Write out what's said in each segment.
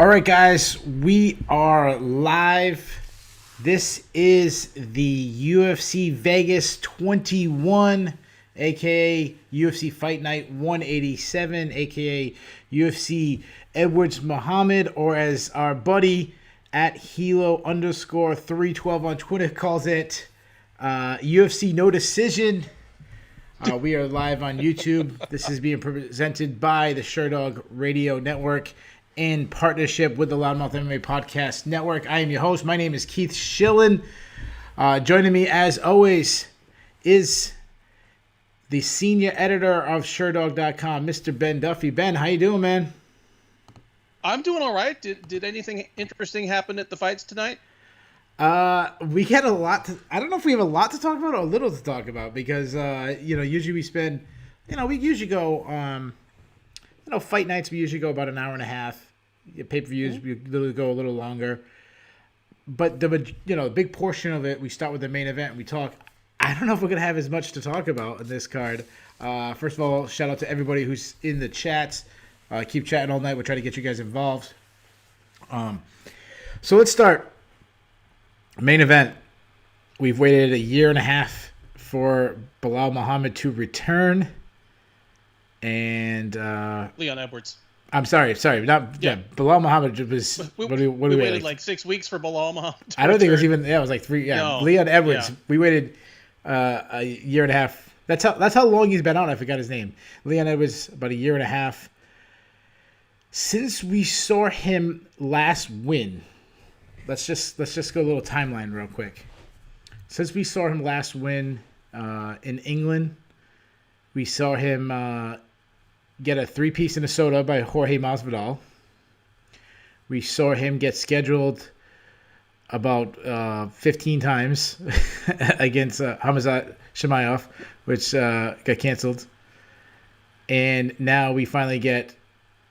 All right, guys, we are live. This is the UFC Vegas 21, a.k.a. UFC Fight Night 187, a.k.a. UFC Edwards Muhammad, or as our buddy at Hilo_312 on Twitter calls it, UFC No Decision. We are live on YouTube. This is being presented by the Sherdog Radio Network in partnership with the Loudmouth MMA Podcast Network. I am your host. My name is Keith Shillan. Joining me, as always, is the senior editor of Sherdog.com, Mr. Ben Duffy. Ben, how you doing, man? I'm doing all right. Did anything interesting happen at the fights tonight? We had a lot to. I don't know if we have a lot to talk about or a little to talk about because usually we spend, we usually go. Fight nights, we usually go about an hour and a half. Pay-per-views, we literally go a little longer. But the big portion of it, we start with the main event and we talk. I don't know if we're going to have as much to talk about in this card. First of all, shout out to everybody who's in the chats. Keep chatting all night. We'll try to get you guys involved. So let's start. Main event. We've waited a year and a half for Belal Muhammad to return. And Leon Edwards. I'm sorry, Belal Muhammad was. We waited like 6 weeks for Belal Muhammad. I don't think it was even. Yeah, it was like 3. Yeah, No, Leon Edwards. yeah. We waited a year and a half. That's how long he's been out. I forgot his name. Leon Edwards, about a year and a half. Since we saw him last win, let's just go a little timeline real quick. Since we saw him last win in England, we saw him get a 3-piece in a soda by Jorge Masvidal. We saw him get scheduled about 15 times against Hamzat Chimaev, which got canceled. And now we finally get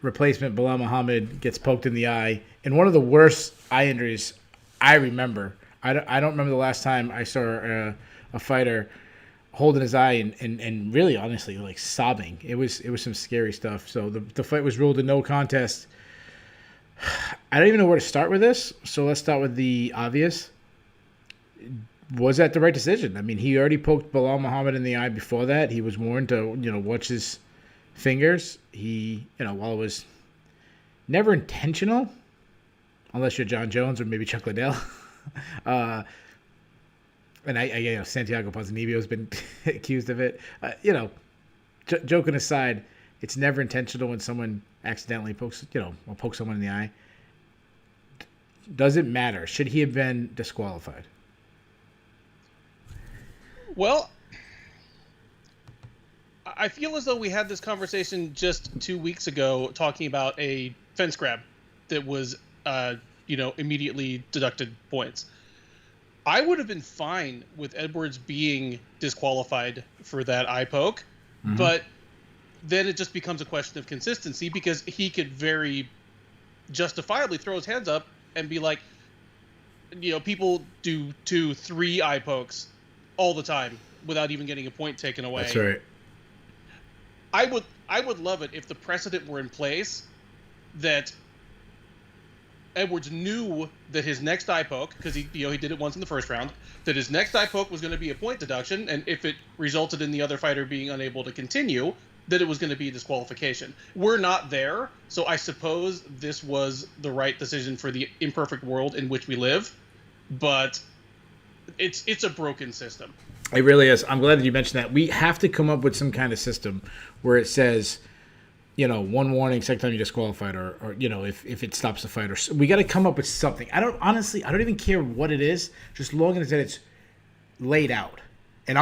replacement Belal Muhammad gets poked in the eye. And one of the worst eye injuries I remember. I don't remember the last time I saw a fighter holding his eye and really, honestly, like sobbing. It was some scary stuff. So the fight was ruled a no contest. I don't even know where to start with this. So let's start with the obvious. Was that the right decision? I mean, he already poked Belal Muhammad in the eye before that. He was warned to, watch his fingers. He, while it was never intentional, unless you're John Jones or maybe Chuck Liddell. And Santiago Ponzinibbio has been accused of it. Joking aside, it's never intentional when someone accidentally pokes someone in the eye. Does it matter? Should he have been disqualified? Well, I feel as though we had this conversation just 2 weeks ago talking about a fence grab that was, immediately deducted points. I would have been fine with Edwards being disqualified for that eye poke, but then it just becomes a question of consistency because he could very justifiably throw his hands up and be like, people do 2-3 eye pokes all the time without even getting a point taken away. That's right. I would love it if the precedent were in place that Edwards knew that his next eye poke, because he did it once in the first round, that his next eye poke was going to be a point deduction, and if it resulted in the other fighter being unable to continue, that it was going to be a disqualification. We're not there, so I suppose this was the right decision for the imperfect world in which we live, but it's a broken system. It really is. I'm glad that you mentioned that. We have to come up with some kind of system where it says, one warning, second time you're disqualified, or if it stops the fight, or we got to come up with something. I don't even care what it is, just long as it's laid out. And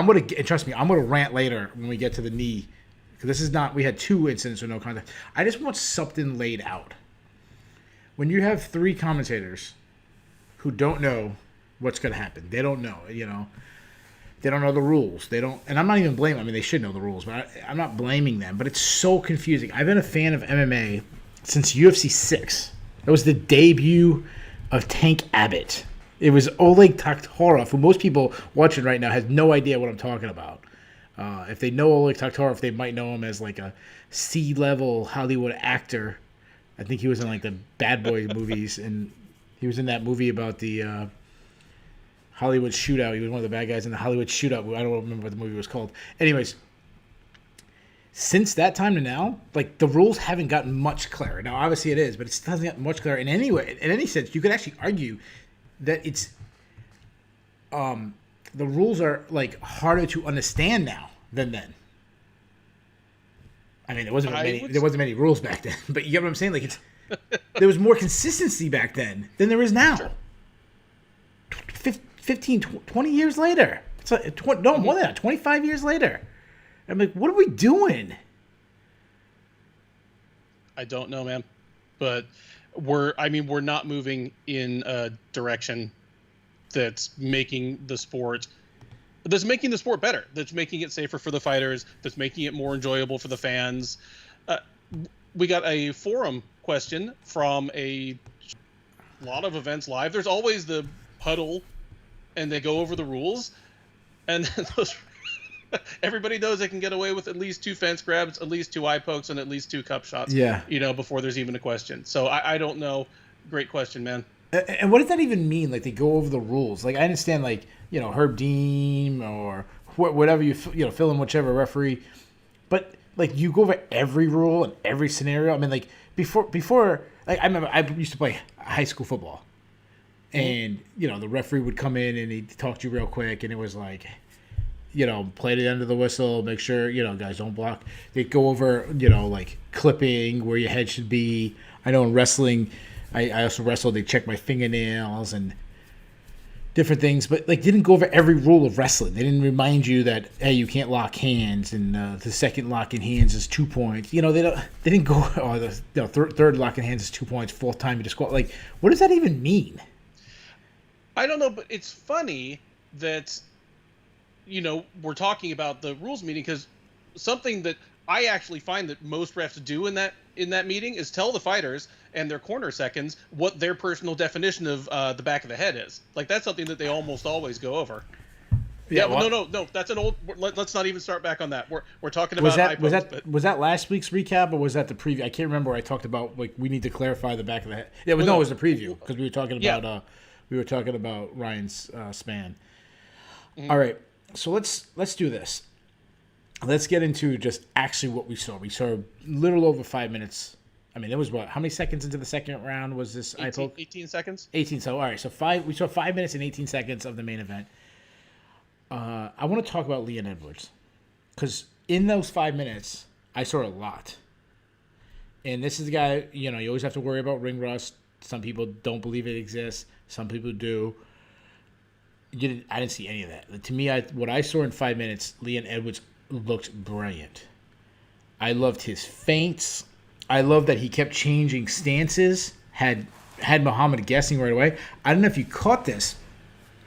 trust me, I'm gonna rant later when we get to the knee, because this is not. We had 2 incidents with no contact. I just want something laid out. When you have 3 commentators who don't know what's gonna happen, they don't know. They don't know the rules. They don't, and I'm not even blaming. I mean, they should know the rules, but I'm not blaming them. But it's so confusing. I've been a fan of MMA since UFC 6. It was the debut of Tank Abbott. It was Oleg Taktarov, who most people watching right now has no idea what I'm talking about. If they know Oleg Taktarov, they might know him as like a C-level Hollywood actor I think he was in like the Bad Boy movies, and he was in that movie about the Hollywood Shootout. He was one of the bad guys in the Hollywood Shootout. I don't remember what the movie was called. Anyways, since that time to now, like the rules haven't gotten much clearer. Now, obviously it is, but it still hasn't gotten much clearer in any way. In any sense, you could actually argue that it's the rules are like harder to understand now than then. I mean, there wasn't many rules back then, but you get what I'm saying? Like there was more consistency back then than there is now. Sure. 15, 20 years later. It's like, no, more than that, 25 years later. I'm like, what are we doing? I don't know, man. But we're not moving in a direction that's making the sport better, that's making it safer for the fighters, that's making it more enjoyable for the fans. We got a forum question from a lot of events live. There's always the huddle, and they go over the rules, and those, everybody knows they can get away with at least 2 fence grabs, at least 2 eye pokes, and at least 2 cup shots. Yeah. Before there's even a question. So I don't know. Great question, man. And what does that even mean? Like they go over the rules. Like I understand, like Herb Dean or whatever fill in whichever referee, but like you go over every rule and every scenario. I mean, like before, like I remember I used to play high school football, and the referee would come in and he'd talk to you real quick, and it was like, play to the end of the whistle, make sure guys don't block. They'd go over like clipping where your head should be. I know in wrestling. I also wrestled. They checked my fingernails and different things, but like didn't go over every rule of wrestling. They didn't remind you that hey, you can't lock hands, and the second lock in hands is 2 points. They didn't go. Or the third lock in hands is 2 points. Fourth time you just go. Like, what does that even mean? I don't know, but it's funny that we're talking about the rules meeting, because something that I actually find that most refs do in that meeting is tell the fighters and their corner seconds what their personal definition of the back of the head is. Like that's something that they almost always go over. Yeah, well, no. That's an old. Let's not even start back on that. We're talking about. Was that last week's recap or was that the preview? I can't remember. Where I talked about like we need to clarify the back of the head. Yeah, it was the preview because we were talking about Ryan's span. Mm-hmm. All right, so let's do this. Let's get into just actually what we saw. We saw a little over 5 minutes. I mean, it was what? How many seconds into the second round was this? 18 seconds. 18. So all right. So we saw 5 minutes and 18 seconds of the main event. I want to talk about Leon Edwards because in those 5 minutes, I saw a lot. And this is the guy. You always have to worry about ring rust. Some people don't believe it exists. Some people do. I didn't see any of that. To me, what I saw in 5 minutes, Leon Edwards looked brilliant. I loved his feints. I love that he kept changing stances. Had Muhammad guessing right away. I don't know if you caught this,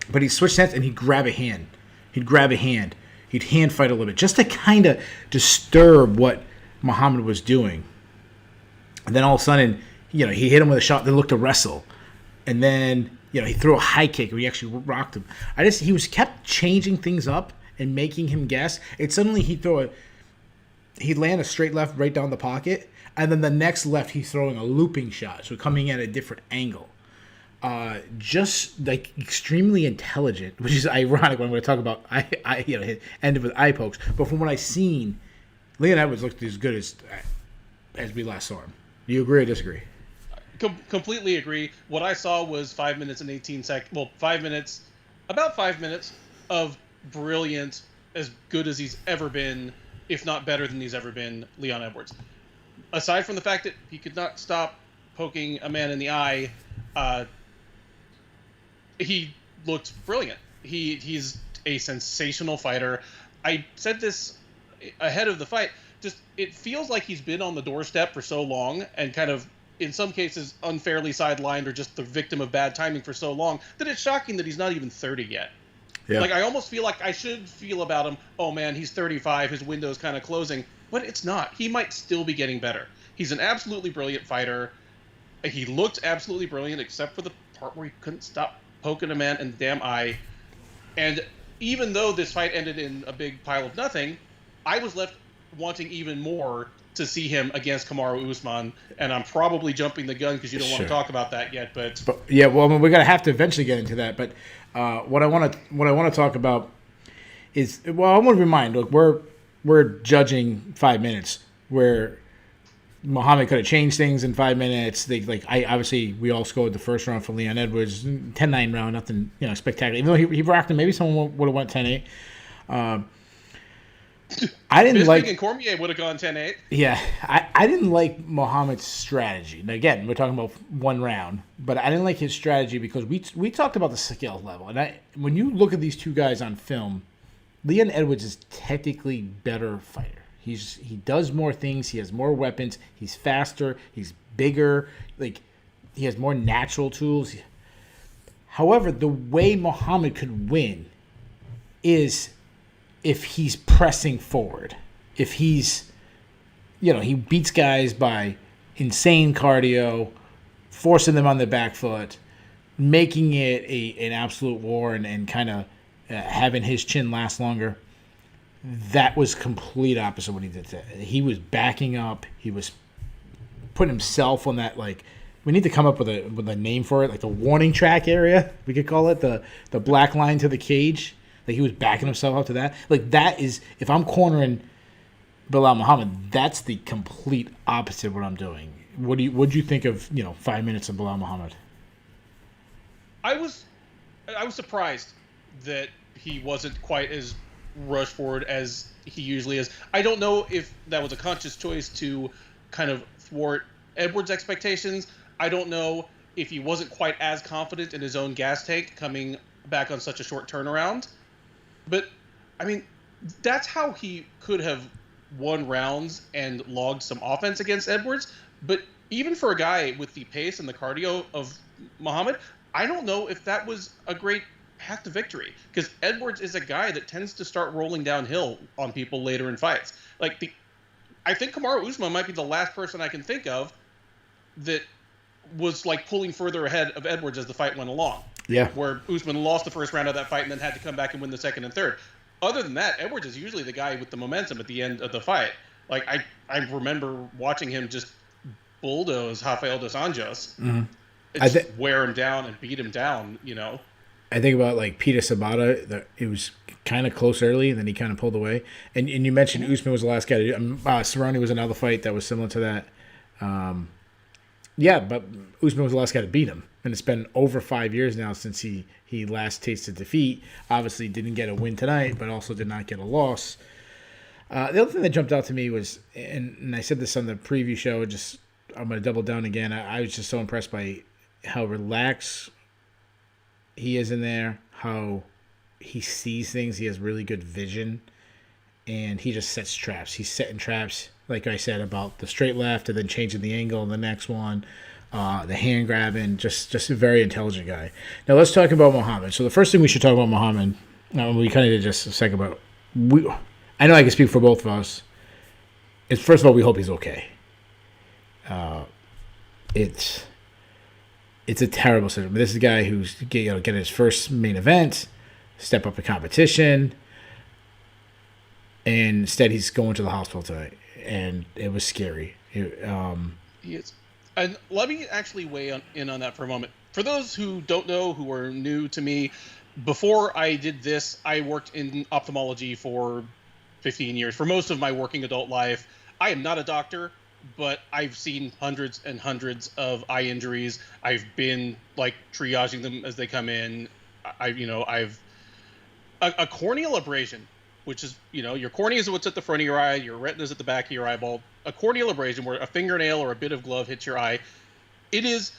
but he switched stance and he'd grab a hand. He'd hand fight a little bit just to kind of disturb what Muhammad was doing. And then all of a sudden, he hit him with a shot that looked to wrestle. And then, he threw a high kick where he actually rocked him. He was kept changing things up and making him guess. Suddenly he'd land a straight left right down the pocket, and then the next left he's throwing a looping shot, so coming at a different angle. Just like extremely intelligent, which is ironic when we're talking about ended with eye pokes. But from what I've seen, Leon Edwards looked as good as we last saw him. Do you agree or disagree? Completely agree. What I saw was 5 minutes and 18 seconds. Well, about 5 minutes of brilliant, as good as he's ever been, if not better than he's ever been, Leon Edwards. Aside from the fact that he could not stop poking a man in the eye, he looked brilliant. He's a sensational fighter. I said this ahead of the fight. Just it feels like he's been on the doorstep for so long and kind of, in some cases, unfairly sidelined or just the victim of bad timing for so long that it's shocking that he's not even 30 yet. Yeah. Like, I almost feel like I should feel about him, oh, man, he's 35, his window's kind of closing. But it's not. He might still be getting better. He's an absolutely brilliant fighter. He looked absolutely brilliant, except for the part where he couldn't stop poking a man in the damn eye. And even though this fight ended in a big pile of nothing, I was left wanting even more to see him against Kamaru Usman, and I'm probably jumping the gun because you don't want to talk about that yet. But yeah, well, I mean, we're gonna have to eventually get into that. But what I want to talk about is, well, I want to remind. Look, we're judging 5 minutes where Muhammad could have changed things in 5 minutes. Obviously we all scored the first round for Leon Edwards, 10-9 round, nothing spectacular. Even though he rocked him, maybe someone would have went 10-8. I didn't Bisping and Cormier would have gone 10-8. Yeah, I didn't like Muhammad's strategy. Now, again, we're talking about one round, but I didn't like his strategy because we talked about the skill level. And when you look at these two guys on film, Leon Edwards is technically better fighter. He does more things. He has more weapons. He's faster. He's bigger. Like, he has more natural tools. However, the way Muhammad could win is if he's pressing forward. If he's, he beats guys by insane cardio, forcing them on the back foot, making it an absolute war, and kind of having his chin last longer. That was complete opposite what he did today. He was backing up. He was putting himself on that, like, we need to come up with a name for it, like the warning track area, we could call it, the black line to the cage. Like, he was backing himself up to that. Like, that is, if I'm cornering Bilal Muhammad, that's the complete opposite of what I'm doing. What'd you think of 5 minutes of Bilal Muhammad? I was surprised that he wasn't quite as rush forward as he usually is. I don't know if that was a conscious choice to kind of thwart Edwards' expectations. I don't know if he wasn't quite as confident in his own gas tank coming back on such a short turnaround. But, I mean, that's how he could have won rounds and logged some offense against Edwards. But even for a guy with the pace and the cardio of Muhammad, I don't know if that was a great path to victory, because Edwards is a guy that tends to start rolling downhill on people later in fights. I think Kamaru Usman might be the last person I can think of that was like pulling further ahead of Edwards as the fight went along. Yeah. Where Usman lost the first round of that fight and then had to come back and win the second and third. Other than that, Edwards is usually the guy with the momentum at the end of the fight. Like, I remember watching him just bulldoze Rafael dos Anjos. Mm-hmm. Just wear him down and beat him down, I think about, like, Peter Sabata, that it was kind of close early, and then he kind of pulled away. And you mentioned Usman was the last guy to do. Cerrone was another fight that was similar to that. Yeah, but Usman was the last guy to beat him. And it's been over 5 years now since he last tasted defeat. Obviously didn't get a win tonight, but also did not get a loss. The other thing that jumped out to me was, and I said this on the preview show, I'm going to double down again. I was just so impressed by how relaxed he is in there, how he sees things. He has really good vision, and he just sets traps. He's setting traps, like I said, about the straight left and then changing the angle in the next one, the hand grabbing, just a very intelligent guy. Now let's talk about Muhammad. So the first thing we should talk about Muhammad, we kind of did just a second, but I know I can speak for both of us, is first of all, we hope he's okay. It's a terrible situation. This is a guy who's getting his first main event, step up in competition, and instead he's going to the hospital tonight, and it was scary. Yes. And let me actually weigh in on that for a moment. For those who don't know, who are new to me, before I did this, I worked in ophthalmology for 15 years. For most of my working adult life, I am not a doctor, but I've seen hundreds and hundreds of eye injuries. I've been triaging them as they come in. I've a corneal abrasion, which is, your cornea is what's at the front of your eye, your retina is at the back of your eyeball. A corneal abrasion where a fingernail or a bit of glove hits your eye. It is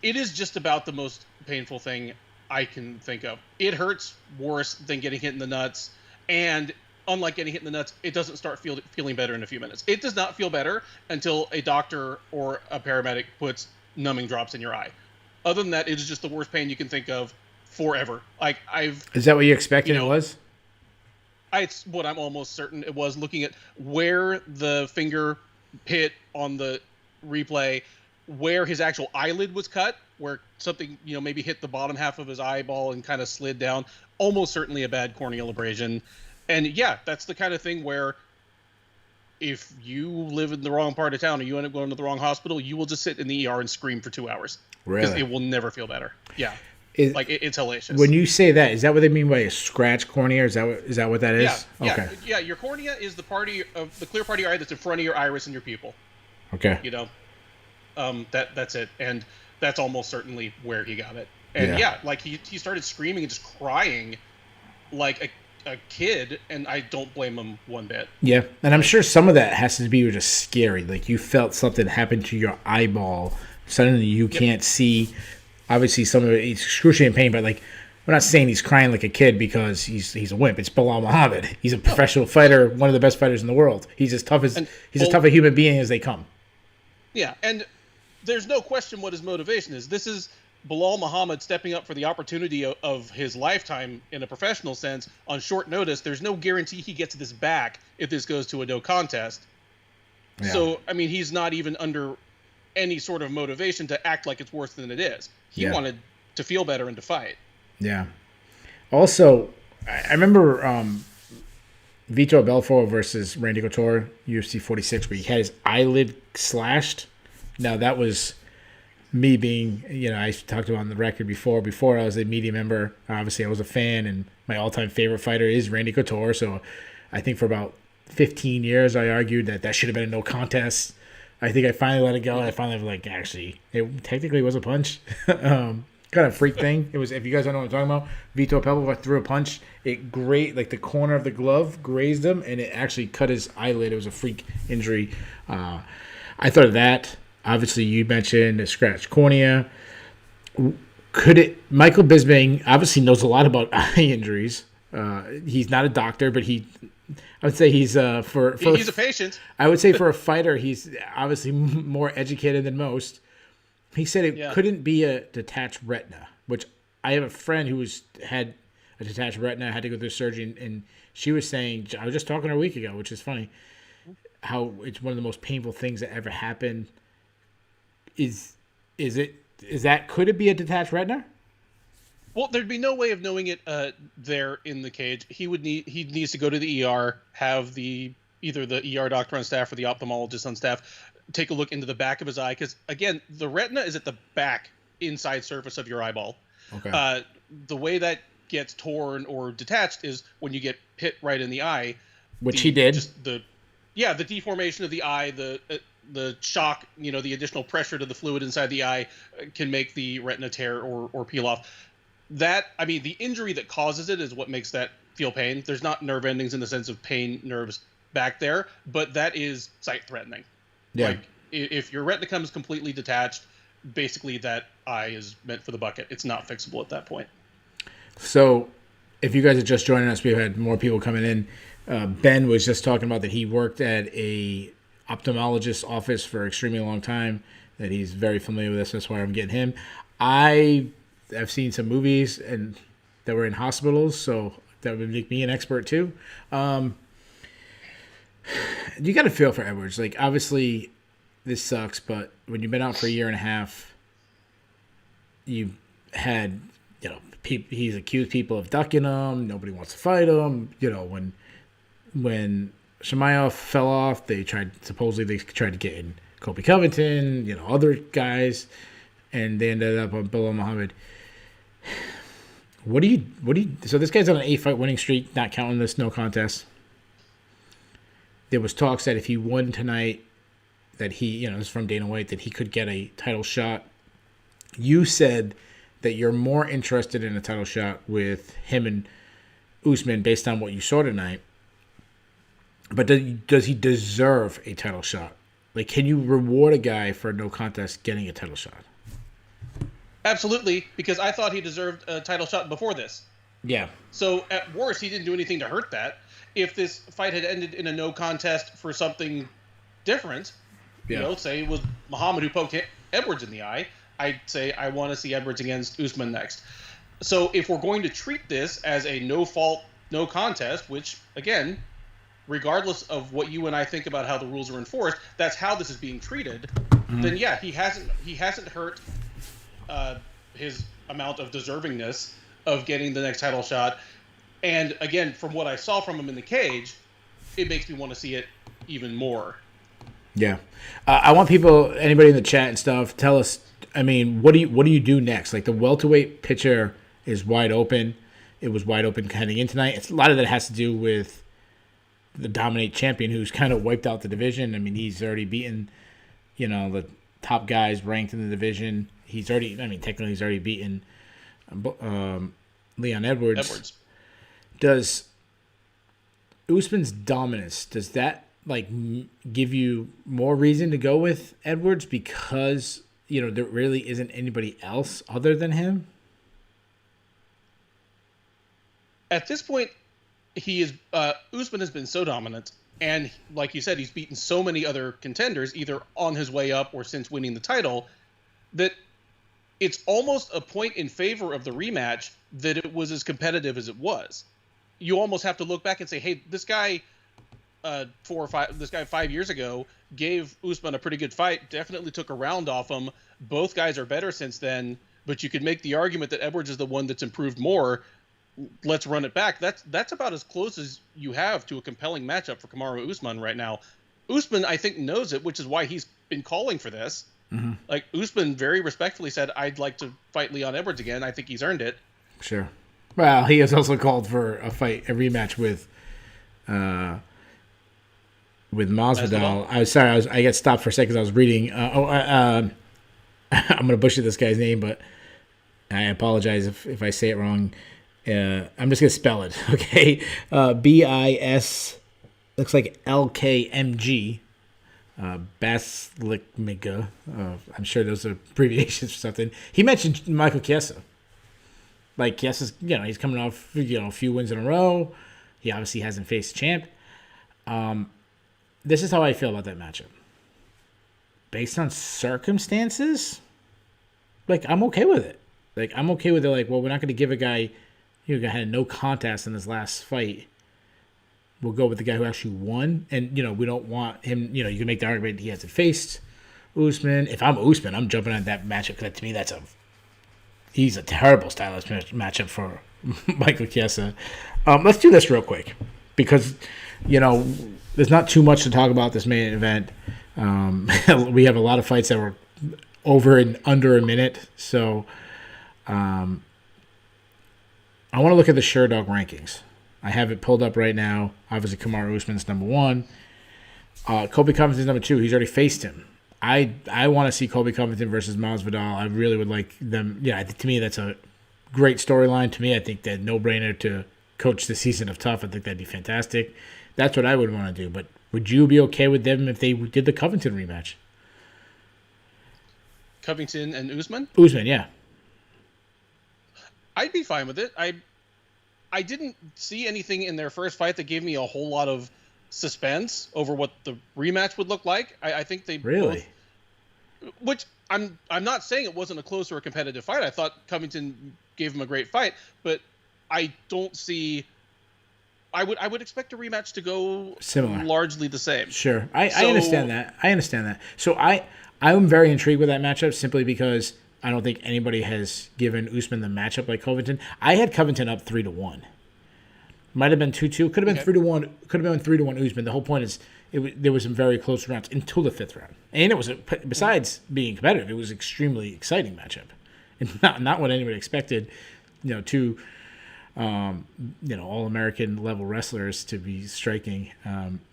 just about the most painful thing I can think of. It hurts worse than getting hit in the nuts, and unlike getting hit in the nuts, it doesn't start feeling better in a few minutes. It does not feel better until a doctor or a paramedic puts numbing drops in your eye. Other than that, it is just the worst pain you can think of forever. Is that what you expected it was? It's what I'm almost certain it was, looking at where the finger hit on the replay, where his actual eyelid was cut, where something, maybe hit the bottom half of his eyeball and kind of slid down. Almost certainly a bad corneal abrasion. And yeah, that's the kind of thing where if you live in the wrong part of town or you end up going to the wrong hospital, you will just sit in the ER and scream for 2 hours. Really? Because it will never feel better. Yeah. It's hellacious. When you say that, is that what they mean by a scratch cornea? Is that what that is? Yeah. Okay. Yeah. Your cornea is the clear part of your eye that's in front of your iris and your pupil. Okay. That's it, and that's almost certainly where he got it. And he started screaming and just crying like a kid, and I don't blame him one bit. Yeah, and I'm sure some of that has to be just scary. Like you felt something happen to your eyeball. Suddenly you can't see. Obviously, some of it is excruciating pain, but like we're not saying he's crying like a kid because he's a wimp. It's Bilal Muhammad. He's a professional fighter, one of the best fighters in the world. He's as tough as a human being as they come. Yeah, and there's no question what his motivation is. This is Bilal Muhammad stepping up for the opportunity of his lifetime in a professional sense on short notice. There's no guarantee he gets this back if this goes to a no contest. Yeah. So, I mean, he's not even under any sort of motivation to act like it's worse than it is. He wanted to feel better and to fight. Yeah. Also, I remember Vitor Belfort versus Randy Couture, UFC 46, where he had his eyelid slashed. Now, that was me being, I talked about on the record before I was a media member. Obviously, I was a fan, and my all-time favorite fighter is Randy Couture. So I think for about 15 years, I argued that should have been a no contest. I think I finally let it go. I finally was actually, it technically was a punch. Kind of freak thing. It was, if you guys don't know what I'm talking about, Vitor Belfort threw a punch. It the corner of the glove grazed him, and it actually cut his eyelid. It was a freak injury. I thought of that. Obviously, you mentioned a scratched cornea. Michael Bisping obviously knows a lot about eye injuries. He's not a doctor, but I would say he's he's a patient. I would say for a fighter, he's obviously more educated than most. He said it couldn't be a detached retina, which I have a friend who had a detached retina, had to go through surgery, and she was saying, I was just talking to her a week ago, which is funny, how it's one of the most painful things that ever happened. Could it be a detached retina? Well, there'd be no way of knowing it there in the cage. He needs to go to the ER, have either the ER doctor on staff or the ophthalmologist on staff take a look into the back of his eye, because again, the retina is at the back inside surface of your eyeball. Okay. The way that gets torn or detached is when you get hit right in the eye, which he did. Just the deformation of the eye, the shock, the additional pressure to the fluid inside the eye can make the retina tear or peel off. The injury that causes it is what makes that feel pain. There's not nerve endings in the sense of pain nerves back there, but that is sight threatening. Yeah. Like if your retina comes completely detached, basically that eye is meant for the bucket. It's not fixable at that point. So if you guys are just joining us, we've had more people coming in. Ben was just talking about that he worked at a ophthalmologist's office for an extremely long time, that he's very familiar with this. That's why I'm getting him. I've seen some movies and that were in hospitals, so that would make me an expert too. You got to feel for Edwards. Like, obviously, this sucks, but when you've been out for a year and a half, you've had, he's accused people of ducking him. Nobody wants to fight him. When Chimaev fell off, they tried to get in Colby Covington, other guys, and they ended up on Bilal Muhammad. So this guy's on an 8-fight winning streak, not counting this no contest. There was talks that if he won tonight, that he, this is from Dana White, that he could get a title shot. You said that you're more interested in a title shot with him and Usman based on what you saw tonight. But does he deserve a title shot? Like, can you reward a guy for a no contest getting a title shot? Absolutely, because I thought he deserved a title shot before this. Yeah. So at worst, he didn't do anything to hurt that. If this fight had ended in a no contest for something different, say it was Muhammad who poked Edwards in the eye, I'd say I want to see Edwards against Usman next. So if we're going to treat this as a no-fault, no contest, which, again, regardless of what you and I think about how the rules are enforced, that's how this is being treated, then yeah, he hasn't hurt his amount of deservingness of getting the next title shot. And again, from what I saw from him in the cage, it makes me want to see it even more. Yeah. I want people, anybody in the chat and stuff, tell us, I mean, what do you do next? Like, the welterweight picture is wide open. It was wide open heading in tonight. A lot of that has to do with the dominate champion who's kind of wiped out the division. I mean, he's already beaten, the top guys ranked in the division. Technically he's already beaten Leon Edwards. Does Usman's dominance, does that give you more reason to go with Edwards because there really isn't anybody else other than him? At this point, Usman has been so dominant, and like you said, he's beaten so many other contenders, either on his way up or since winning the title, that it's almost a point in favor of the rematch that it was as competitive as it was. You almost have to look back and say, hey, this guy 5 years ago gave Usman a pretty good fight, definitely took a round off him. Both guys are better since then, but you could make the argument that Edwards is the one that's improved more. Let's run it back. That's about as close as you have to a compelling matchup for Kamaru Usman right now. Usman, I think, knows it, which is why he's been calling for this. Mm-hmm. Like, Usman very respectfully said, I'd like to fight Leon Edwards again. I think he's earned it. Sure. Well, he has also called for a rematch with Masvidal. I was sorry, I got stopped for a second because I was reading. I'm going to butcher this guy's name, but I apologize if I say it wrong. I'm just going to spell it, okay? BIS, looks like LKMG, Baslikmiga. I'm sure those are abbreviations for something. He mentioned Michael Kiesa. Like, Kiesa's, he's coming off, a few wins in a row. He obviously hasn't faced a champ. This is how I feel about that matchup. Based on circumstances, I'm okay with it. I'm okay with it. Well, we're not going to give a guy who had no contest in his last fight. We'll go with the guy who actually won. And, we don't want him, you can make the argument he hasn't faced Usman. If I'm Usman, I'm jumping on that matchup because to me he's a terrible stylish matchup for Michael Kiesa. Let's do this real quick because, there's not too much to talk about this main event. We have a lot of fights that were over in under a minute. So I want to look at the Sherdog rankings. I have it pulled up right now. Obviously, Kamaru Usman's number 1. Colby Covington's number 2. He's already faced him. I want to see Colby Covington versus Masvidal. I really would like them. Yeah, to me, that's a great storyline. To me, I think that no-brainer to coach the season of Tough. I think that'd be fantastic. That's what I would want to do. But would you be okay with them if they did the Covington rematch? Covington and Usman? Usman, yeah. I'd be fine with it. I didn't see anything in their first fight that gave me a whole lot of suspense over what the rematch would look like. I think they really, which I'm not saying it wasn't a close or a competitive fight. I thought Covington gave him a great fight, but I don't see. I would expect a rematch to go similar, largely the same. Sure, I understand that. So I'm very intrigued with that matchup simply because I don't think anybody has given Usman the matchup like Covington. I had Covington up 3-1. Might have been 2-2. Could have been 3-1. Could have been 3-1 Usman. The whole point is there was some very close rounds until the 5th round. And it was, besides being competitive, it was an extremely exciting matchup. And not what anybody expected, two all-American level wrestlers to be striking.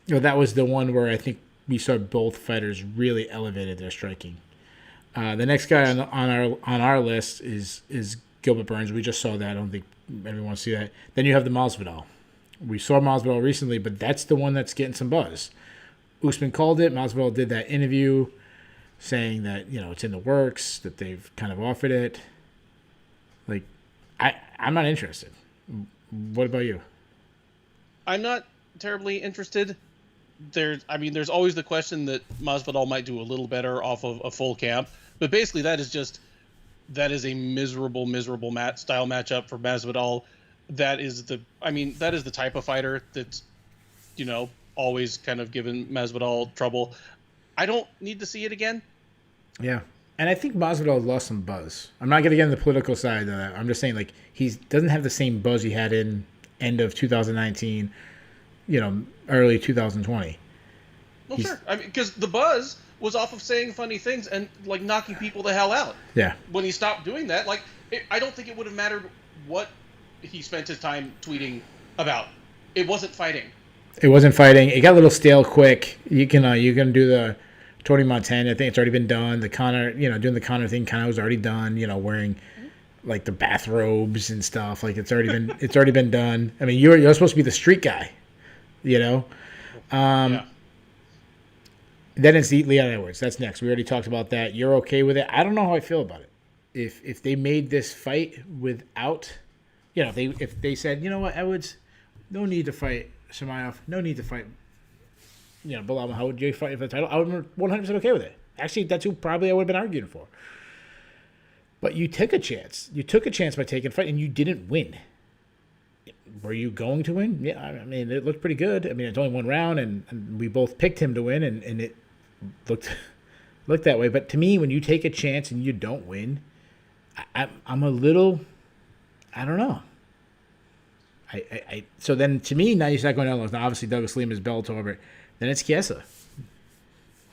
That was the one where I think we saw both fighters really elevated their striking. The next guy on our list is Gilbert Burns. We just saw that. I don't think everyone wants to see that. Then you have the Masvidal. We saw Masvidal recently, but that's the one that's getting some buzz. Usman called it. Masvidal did that interview saying that it's in the works, that they've kind of offered it. I'm not interested. What about you? I'm not terribly interested. There's always the question that Masvidal might do a little better off of a full camp, but basically that is a miserable style matchup for Masvidal. That is the type of fighter that's, always kind of given Masvidal trouble. I don't need to see it again. Yeah. And I think Masvidal lost some buzz. I'm not going to get into the political side of that. I'm just saying, he doesn't have the same buzz he had in end of 2019, early 2020. Well, sure. I mean, because the buzz was off of saying funny things and like knocking people the hell out. Yeah. When he stopped doing that, like, I don't think it would have mattered what he spent his time tweeting about. It wasn't fighting. It wasn't fighting. It got a little stale quick. You can do the Tony Montana. I think it's already been done. The Conor, doing the Conor thing kind of was already done. Wearing like the bathrobes and stuff. Like it's already been done. I mean, you're supposed to be the street guy. Yeah. Then it's Leon Edwards. That's next. We already talked about that. You're okay with it? I don't know how I feel about it. If they made this fight without, if they said, you know what, Edwards, no need to fight Shemaev, no need to fight, Bilal, how would you fight for the title? I would be 100% okay with it. Actually, that's who probably I would have been arguing for. But you took a chance. You took a chance by taking a fight, and you didn't win. Were you going to win? Yeah, I mean, it looked pretty good. I mean, it's only one round, and we both picked him to win, and it looked that way. But to me, when you take a chance and you don't win, I'm a little, I don't know. So then to me, now you start going down those. Now, obviously, Douglas Lima is Bellator, then it's Kiesa.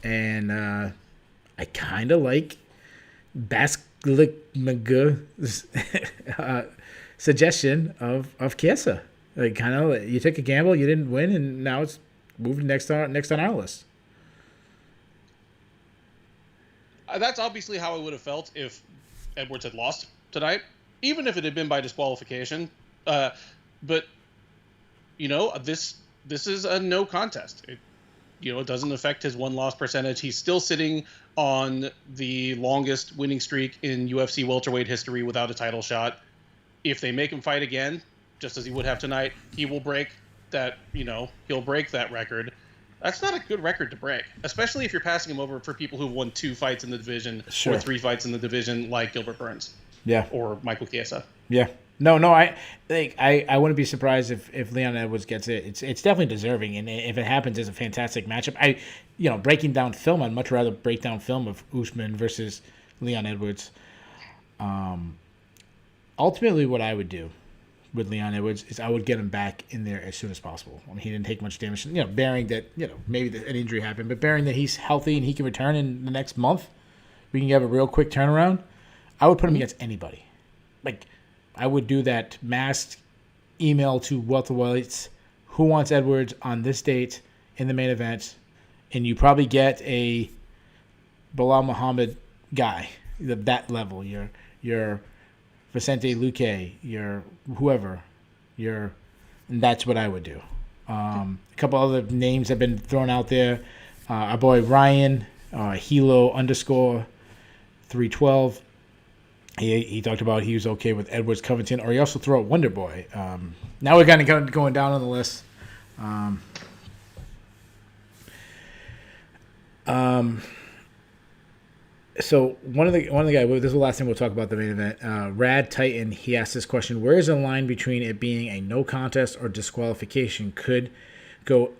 And I kind of like Basklikmag's suggestion of Kiesa. Like, kind of, you took a gamble, you didn't win, and now it's moved next on our list. That's obviously how I would have felt if Edwards had lost tonight, even if it had been by disqualification. But this is a no contest. It doesn't affect his win-loss percentage. He's still sitting on the longest winning streak in UFC welterweight history without a title shot. If they make him fight again, just as he would have tonight, he will break that. He'll break that record. That's not a good record to break, especially if you're passing him over for people who've won 2 fights in the division or 3 fights in the division, like Gilbert Burns, or Michael Chiesa. Yeah. No, I wouldn't be surprised if Leon Edwards gets it. It's definitely deserving, and if it happens, it's a fantastic matchup. Breaking down film, I'd much rather break down film of Usman versus Leon Edwards. Ultimately, what I would do with Leon Edwards is I would get him back in there as soon as possible. I mean, he didn't take much damage. Bearing that maybe an injury happened, but bearing that he's healthy and he can return in the next month, we can have a real quick turnaround. I would put him against anybody. Like, I would do that masked email to welterweights, who wants Edwards on this date in the main event, and you probably get a Bilal Muhammad guy, that level. Your Vicente Luque, your whoever, and that's what I would do. A couple other names have been thrown out there. Our boy Ryan, Hilo _312. He talked about he was okay with Edwards Covington, or he also threw out Wonder Boy. Now we're kind of going down on the list. So one of the guys, this is the last thing we'll talk about the main event. Rad Titan, he asked this question: where is the line between it being a no contest or disqualification? Could go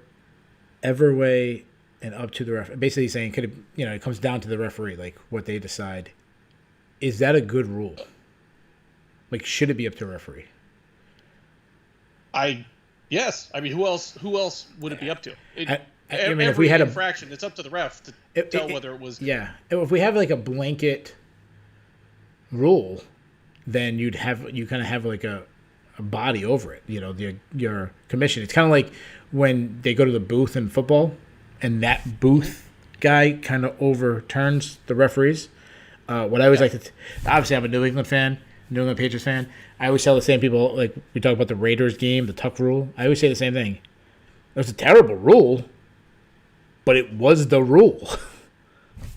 either way and up to the ref. Basically, he's saying it comes down to the referee, like what they decide. Is that a good rule? Like, should it be up to the referee? Yes. I mean, who else would it be up to? If we had an infraction, it's up to the ref to tell whether it was. Yeah. If we have like a blanket rule, then you kind of have like a body over it. Your commission. It's kind of like when they go to the booth in football, and that booth guy kind of overturns the referees. What I always like to, obviously I'm a New England Patriots fan. I always tell the same people, like we talk about the Raiders game, the Tuck rule. I always say the same thing. It was a terrible rule, but it was the rule.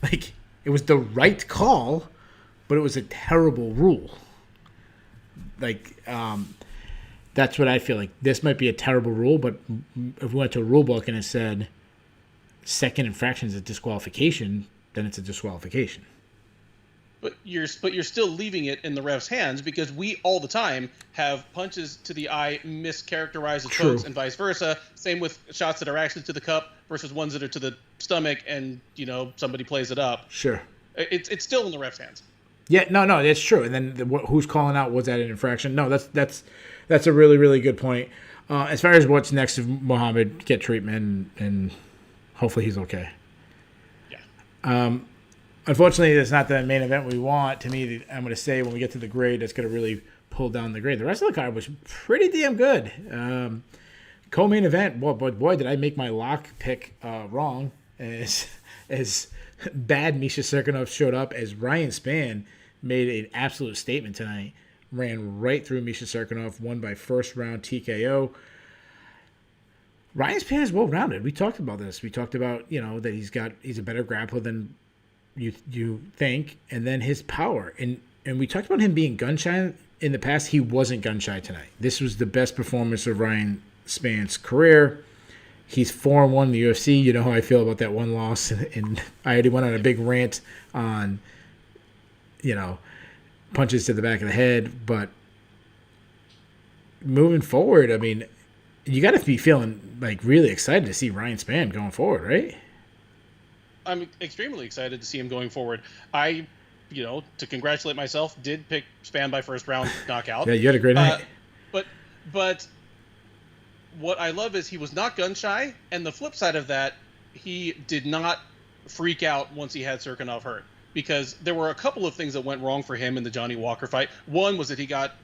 Like, it was the right call, but it was a terrible rule. Like, that's what I feel like. This might be a terrible rule, but if we went to a rule book and it said second infraction is a disqualification, then it's a disqualification. But you're still leaving it in the ref's hands, because we all the time have punches to the eye mischaracterized as hooks and vice versa. Same with shots that are actually to the cup versus ones that are to the stomach, and somebody plays it up. Sure, it's still in the ref's hands. Yeah, no, that's true. And then who's calling out, was that an infraction? No, that's a really, really good point. As far as what's next, if Muhammad get treatment and Hopefully he's okay. Yeah. Unfortunately, that's not the main event we want. To me, I'm going to say when we get to the grade, that's going to really pull down the grade. The rest of the card was pretty damn good. Co-main event, boy, did I make my lock pick wrong. As bad Misha Serkinov showed up, as Ryan Spann made an absolute statement tonight. Ran right through Misha Serkinov, won by first round TKO. Ryan Spann is well-rounded. We talked about this. We talked about, that he's a better grappler than you think, and then his power. And we talked about him being gun-shy in the past. He wasn't gun-shy tonight. This was the best performance of Ryan Spann's career. He's 4-1 in the UFC. You know how I feel about that one loss, and I already went on a big rant on, punches to the back of the head. But moving forward, I mean, you got to be feeling like really excited to see Ryan Spann going forward, right? I'm extremely excited to see him going forward. I, to congratulate myself, did pick Spann by first round knockout. Yeah, you had a great night. But what I love is he was not gun shy, and the flip side of that, he did not freak out once he had Serkinov hurt, because there were a couple of things that went wrong for him in the Johnny Walker fight. One was that he got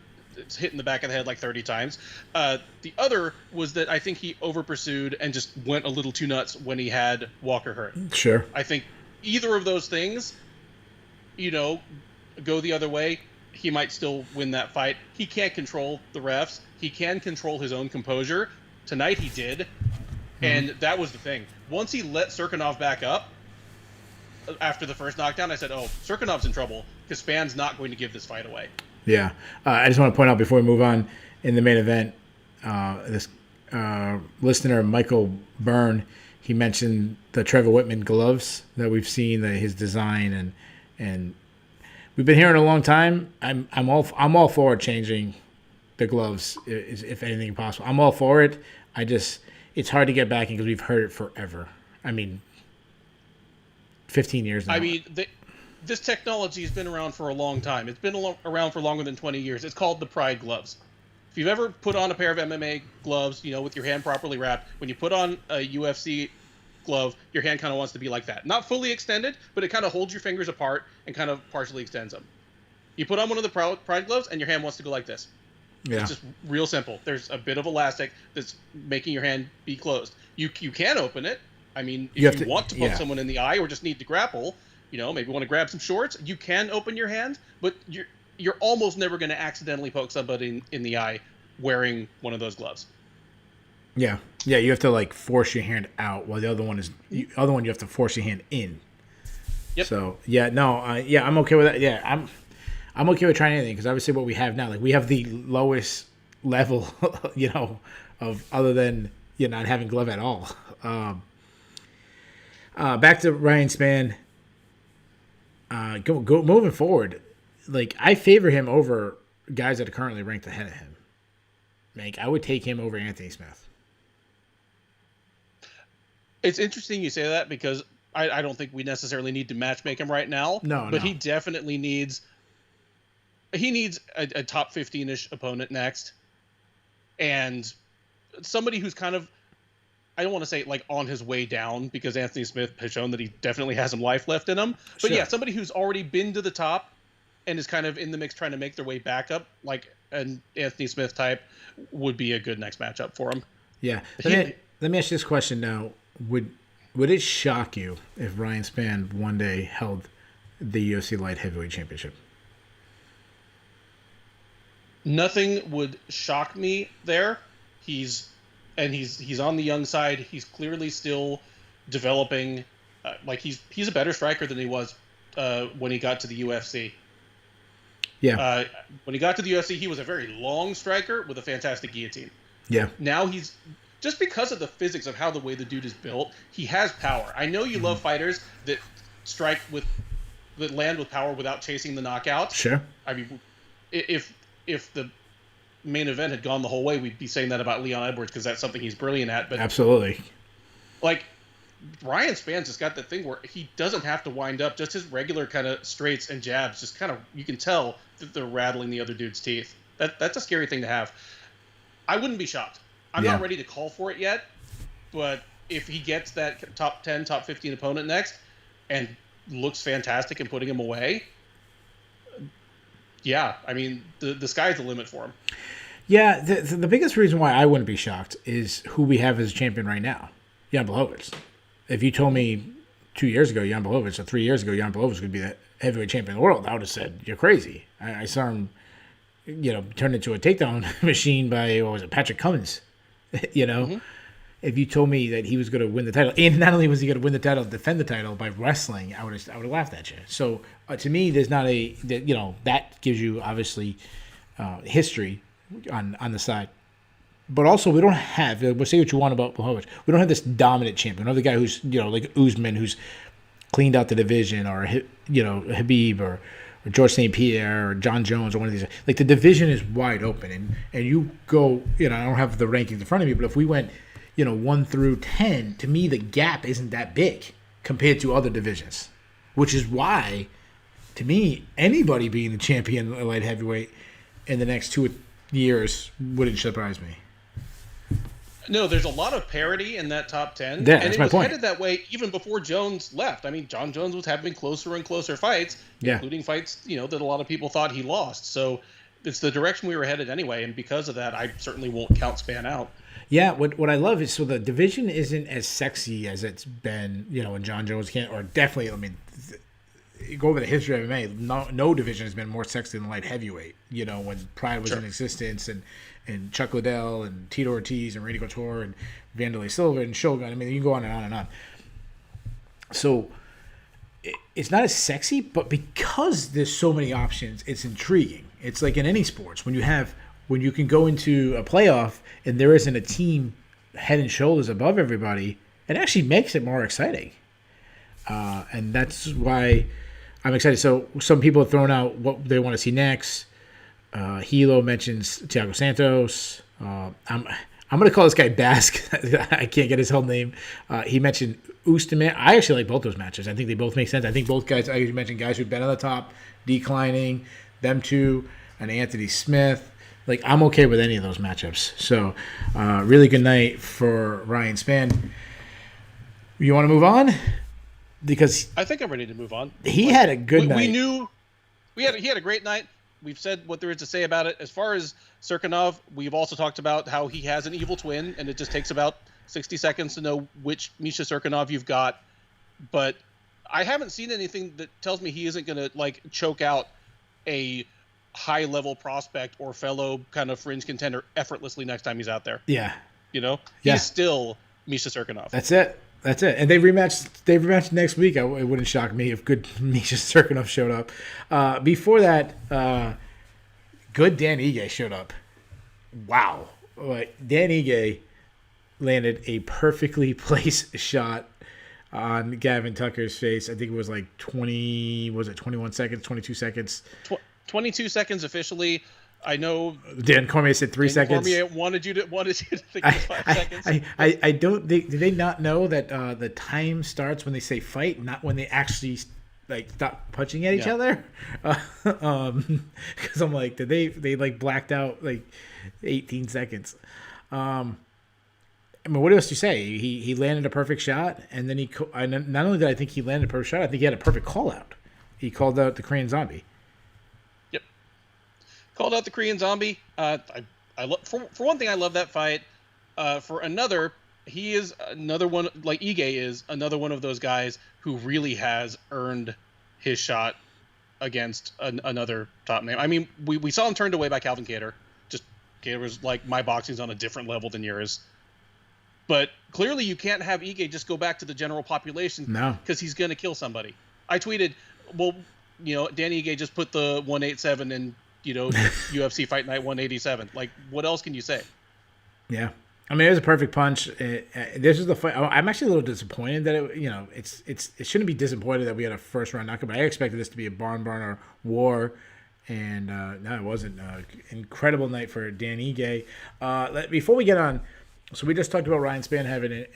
hit in the back of the head like 30 times. The other was that I think he over pursued and just went a little too nuts when he had Walker hurt. Sure. I think either of those things, go the other way, he might still win that fight. He can't control the refs. He can control his own composure. Tonight he did, and that was the thing. Once he let Serkinov back up after the first knockdown, I said, oh, Serkinov's in trouble, because Spann's not going to give this fight away. Yeah. I just want to point out before we move on, in the main event, this listener, Michael Byrne, he mentioned the Trevor Whitman gloves that we've seen, his design, and we've been hearing a long time. I'm all for changing the gloves, if anything possible. I'm all for it. It's hard to get back in because we've heard it forever. I mean, 15 years now. I mean, this technology has been around for a long time. It's been around for longer than 20 years. It's called the Pride gloves. If you've ever put on a pair of MMA gloves, with your hand properly wrapped, when you put on a UFC glove, your hand kind of wants to be like that. Not fully extended, but it kind of holds your fingers apart and kind of partially extends them. You put on one of the Pride gloves, and your hand wants to go like this. Yeah. It's just real simple. There's a bit of elastic that's making your hand be closed. You can open it. I mean, if you want to poke someone in the eye or just need to grapple, maybe want to grab some shorts, you can open your hand, but you're almost never going to accidentally poke somebody in the eye wearing one of those gloves. Yeah. Yeah, you have to force your hand out, while the other one you have to force your hand in. Yep. So, I'm okay with that. Yeah, I'm okay with trying anything, because obviously what we have now, we have the lowest level, of other than not having glove at all. Back to Ryan Spann. Go moving forward. I favor him over guys that are currently ranked ahead of him. I would take him over Anthony Smith. It's interesting you say that, because I don't think we necessarily need to matchmake him right now. But he definitely needs. He needs a top 15-ish opponent next, and somebody who's kind of, I don't want to say on his way down, because Anthony Smith has shown that he definitely has some life left in him. But yeah, somebody who's already been to the top and is kind of in the mix trying to make their way back up, like an Anthony Smith type, would be a good next matchup for him. Yeah. Let me ask you this question now. Would it shock you if Ryan Spann one day held the UFC Light Heavyweight Championship? Nothing would shock me there. He's on the young side. He's clearly still developing. He's a better striker than he was when he got to the UFC. Yeah. When he got to the UFC, he was a very long striker with a fantastic guillotine. Yeah. Now he's, just because of the physics of how the way the dude is built, he has power. I know you love fighters that land with power without chasing the knockout. Sure. I mean, if the main event had gone the whole way, we'd be saying that about Leon Edwards, because that's something he's brilliant at. But absolutely. Ryan Spann's just got that thing where he doesn't have to wind up. Just his regular kind of straights and jabs, just kind of, you can tell that they're rattling the other dude's teeth. That's a scary thing to have. I wouldn't be shocked. I'm not ready to call for it yet, but if he gets that top 10, top 15 opponent next and looks fantastic and putting him away, yeah, I mean, the sky's the limit for him. Yeah, the biggest reason why I wouldn't be shocked is who we have as champion right now, Jan Blachowicz. If you told me 2 years ago Jan Blachowicz or 3 years ago Jan Blachowicz would be the heavyweight champion of the world, I would have said, you're crazy. I saw him, turned into a takedown machine by, Patrick Cummins, Mm-hmm. If you told me that he was going to win the title, and not only was he going to win the title, defend the title by wrestling, I would have laughed at you. So to me, there's not that gives you obviously history on the side, but also we don't have. We'll say what you want about Blachowicz. We don't have this dominant champion. We don't have the guy who's like Usman, who's cleaned out the division, or Habib, or George St. Pierre, or John Jones, or one of these. Like the division is wide open, and you go. I don't have the rankings in front of me, but if we went 1 through 10, to me the gap isn't that big compared to other divisions, which is why, to me, anybody being the champion of light heavyweight in the next 2 years wouldn't surprise me. No, there's a lot of parity in that top 10. Yeah, and that's it my was point. headed that way even before Jones left. I mean, John Jones was having closer and closer fights, including fights, that a lot of people thought he lost. So it's the direction we were headed anyway, and because of that, I certainly won't count Spann out. Yeah, what I love is, so the division isn't as sexy as it's been, when John Jones can't, or definitely, you go over the history of MMA, no division has been more sexy than light heavyweight, when Pride was in existence, and Chuck Liddell, and Tito Ortiz, and Randy Couture, and Vanderlei Silva, and Shogun. I mean, you can go on and on and on. So it's not as sexy, but because there's so many options, it's intriguing. It's like in any sports, when you can go into a playoff and there isn't a team head and shoulders above everybody, it actually makes it more exciting. And that's why I'm excited. So some people have thrown out what they want to see next. Hilo mentions Thiago Santos. I'm going to call this guy Basque. I can't get his whole name. He mentioned Ustaman. I actually like both those matches. I think they both make sense. I think both guys, I mentioned guys who've been on the top, declining, them two, and Anthony Smith. Like, I'm okay with any of those matchups. So, really good night for Ryan Spann. You want to move on? Because I think I'm ready to move on. He had a good night. We knew he had a great night. We've said what there is to say about it. As far as Serkinov, we've also talked about how he has an evil twin, and it just takes about 60 seconds to know which Misha Serkinov you've got. But I haven't seen anything that tells me he isn't going to choke out a high-level prospect or fellow kind of fringe contender effortlessly next time he's out there. Yeah. He's still Misha Serkinov. That's it. And they rematched next week. It wouldn't shock me if good Misha Serkinov showed up. Before that, good Dan Ige showed up. Wow. Dan Ige landed a perfectly placed shot on Gavin Tucker's face. I think it was 21 seconds, 22 seconds? 22 seconds officially. I know Dan Cormier said 3 seconds. Cormier wanted you to think it was 5 seconds. I don't. Do they not know that the time starts when they say fight, not when they actually stop punching at each other? Because I'm like, did they blacked out 18 seconds? What else do you say? He landed a perfect shot, and then not only did I think he landed a perfect shot, I think he had a perfect call out. He called out the Korean Zombie. Called out the Korean Zombie. For one thing, I love that fight. For another, he is another one, like Ige is another one of those guys who really has earned his shot against another top name. I mean, we saw him turned away by Calvin Kattar. Just Kattar was like, my boxing's on a different level than yours. But clearly, you can't have Ige just go back to the general population. No, because he's going to kill somebody. I tweeted, Danny Ige just put the 187 in. UFC Fight Night 187. What else can you say? Yeah. It was a perfect punch. This is the fight. I'm actually a little disappointed that it shouldn't be disappointed that we had a first round knockout, but I expected this to be a barn burner war, and no, it wasn't. Incredible night for Dan Ige. Before we get on, so we just talked about Ryan Spann having an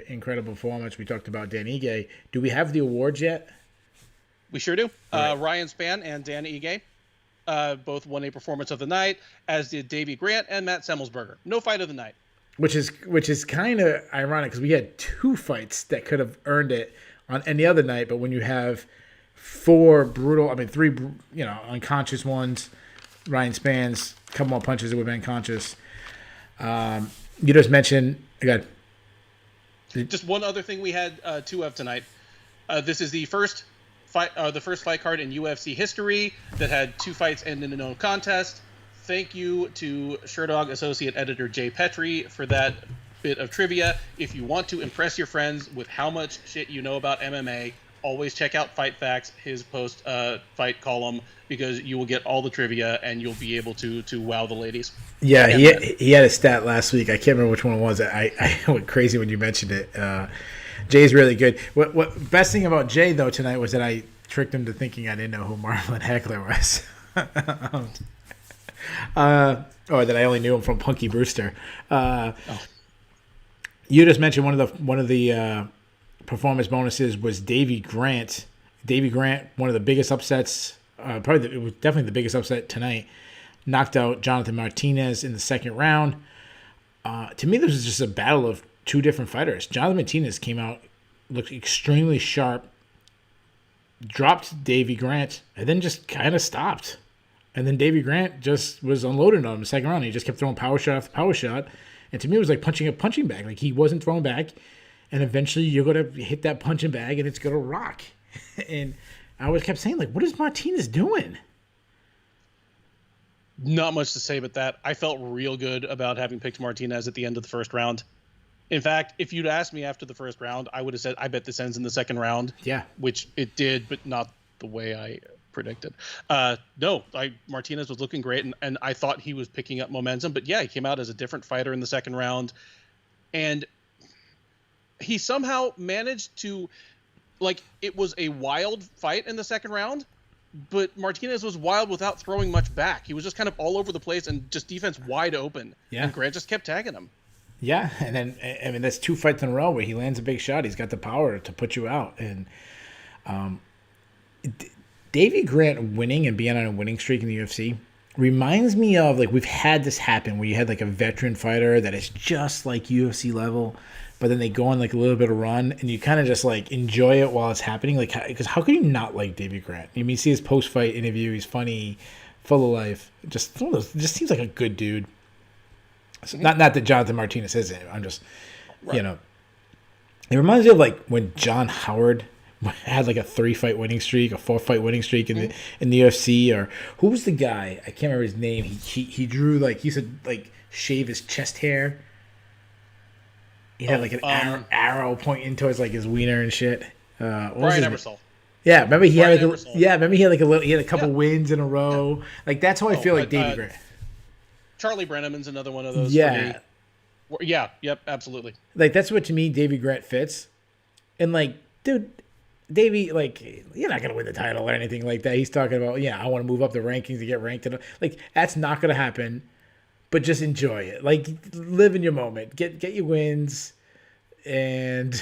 incredible performance. We talked about Dan Ige. Do we have the awards yet? We sure do. Right. Ryan Spann and Dan Ige. Both won a performance of the night, as did Davey Grant and Matt Semmelsberger. No fight of the night. which is kind of ironic because we had 2 fights that could have earned it on any other night, but when you have 3 unconscious ones, Ryan Spans, a couple more punches that would have been conscious. You just mentioned again. Just one other thing we had 2 of tonight. This is the first fight card in UFC history that had 2 fights end in a no contest. Thank you to Sherdog associate editor Jay Petrie for that bit of trivia. If you want to impress your friends with how much shit you know about MMA, always check out Fight Facts, his post-fight column, because you will get all the trivia and you'll be able to wow the ladies. Yeah, he had a stat last week. I can't remember which one it was. I went crazy when you mentioned it. Jay's really good. What best thing about Jay, though, tonight was that I tricked him to thinking I didn't know who Marlon Heckler was. Or that I only knew him from Punky Brewster. You just mentioned one of the performance bonuses was Davey Grant. Davey Grant, one of the biggest upsets, it was definitely the biggest upset tonight. Knocked out Jonathan Martinez in the second round. To me, this was just a battle of 2 different fighters. Jonathan Martinez came out, looked extremely sharp, dropped Davey Grant, and then just kind of stopped. And then Davey Grant just was unloading on him in the second round. He just kept throwing power shot after power shot. And to me, it was like punching a punching bag. Like, he wasn't throwing back. And eventually, you're going to hit that punching bag, and it's going to rock. And I always kept saying, like, what is Martinez doing? Not much to say but that. I felt real good about having picked Martinez at the end of the first round. In fact, if you'd asked me after the first round, I would have said, I bet this ends in the second round. Yeah. Which it did, but not the way I predicted. Martinez was looking great, and I thought he was picking up momentum. But yeah, he came out as a different fighter in the second round. And he somehow managed to, it was a wild fight in the second round, but Martinez was wild without throwing much back. He was just kind of all over the place and just defense wide open. Yeah. And Grant just kept tagging him. Yeah, and then, I mean, that's 2 fights in a row where he lands a big shot. He's got the power to put you out. And Davey Grant winning and being on a winning streak in the UFC reminds me of, we've had this happen where you had, a veteran fighter that is just like UFC level, but then they go on, a little bit of run, and you kind of just, enjoy it while it's happening. Because how could you not like Davey Grant? I mean, you see his post-fight interview. He's funny, full of life. Just seems like a good dude. So not that Jonathan Martinez isn't. I'm just, right. It reminds me of, when John Howard had a 3-fight winning streak, a 4-fight winning streak in the UFC, or who was the guy? I can't remember his name. He drew he said shave his chest hair. He had an arrow pointing towards his wiener and shit. Brian Ebersol. Yeah, remember he had he had a couple wins in a row. That's how I feel like Davey Grant. Charlie Brenneman's another one of those. Yeah. For me. Yeah. Yep. Absolutely. That's what to me Davey Grant fits, and dude. Davey, you're not going to win the title or anything like that. He's talking about, I want to move up the rankings to get ranked. That's not going to happen, but just enjoy it. Live in your moment. Get your wins, and,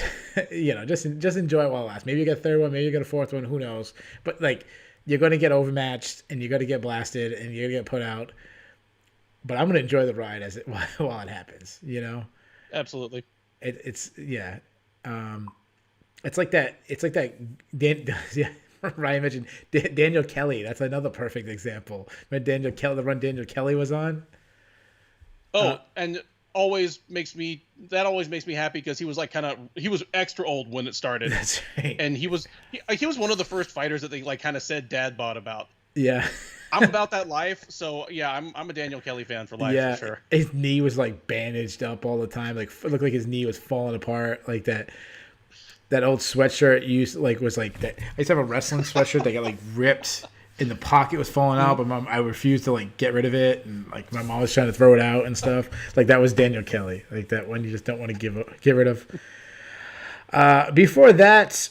just enjoy it while it lasts. Maybe you get a 3rd one, maybe you get a 4th one, who knows. But, you're going to get overmatched, and you're going to get blasted, and you're going to get put out. But I'm going to enjoy the ride while it happens, Absolutely. It's like that. It's like that. Ryan mentioned Daniel Kelly. That's another perfect example. When the run Daniel Kelly was on. And always makes me happy because he was he was extra old when it started. That's right. And he was one of the first fighters that they kind of said dad bod about. Yeah. I'm about that life, so yeah, I'm a Daniel Kelly fan for life, for sure. His knee was bandaged up all the time. It looked like his knee was falling apart, like that. That old sweatshirt used was that. I used to have a wrestling sweatshirt that got ripped in the pocket, was falling out, but I refused to get rid of it, and my mom was trying to throw it out and stuff. That was Daniel Kelly, that one you just don't want to get rid of. Before that,